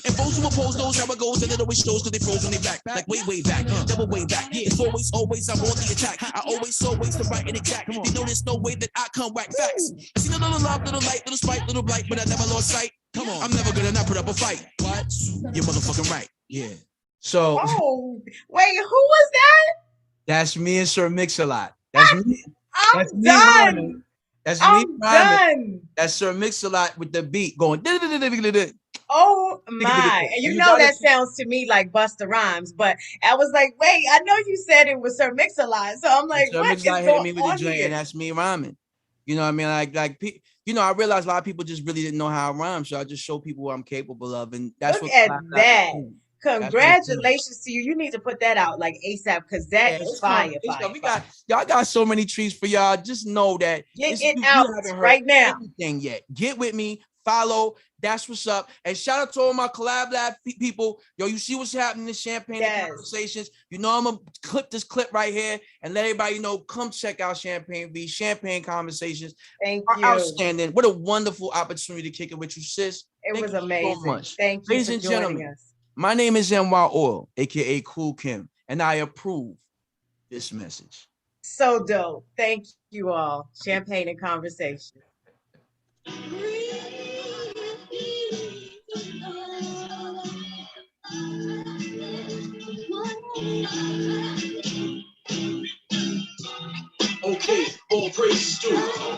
And folks who oppose those how it goes, and it always shows because they froze when they back. Like way back, double way back. It's always, I'm on the attack. I always the right and exact. You know there's no way that I come whack facts. I seen a little love, little light, little spite, little blight, but I never lost sight. Come on, I'm never gonna not put up a fight. What? You're motherfucking right. Yeah. So. Oh, wait, who was that? That's me and Sir Mix-a-Lot. That's me. I'm done. That's me. I'm done. That's Sir Mix-a-Lot with the beat going. Oh my. And you know that sounds to me like Busta Rhymes, but I was like, wait, I know you said it was Sir Mix-a-Lot. So I'm like, Sir what is Mix-a-Lot going hit me with on the joint, here? and that's me rhyming. You know what I mean? I realized a lot of people just really didn't know how I rhyme, so I just show people what I'm capable of, and that's Look what. at that. Congratulations to you. You need to put that out like ASAP because that is fire. Y'all got so many treats for y'all. Just know that get it out right now. Anything yet? Get with me. Follow. That's what's up. And shout out to all my Collab Lab people. Yo, you see what's happening in Champagne and Conversations. You know I'm gonna clip this clip right here and let everybody know. Come check out Champagne V, Champagne Conversations. Thank you. Outstanding. What a wonderful opportunity to kick it with you, sis. It was amazing. So much. Thank you, ladies and gentlemen. My name is NYOIL, aka Kool Kim, and I approve this message. So dope. Thank you all. Champagne and Conversation. Okay, all praises due.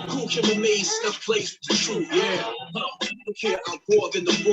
Kool Kim amazed, enough place to true. Yeah. Look here, I'm more than the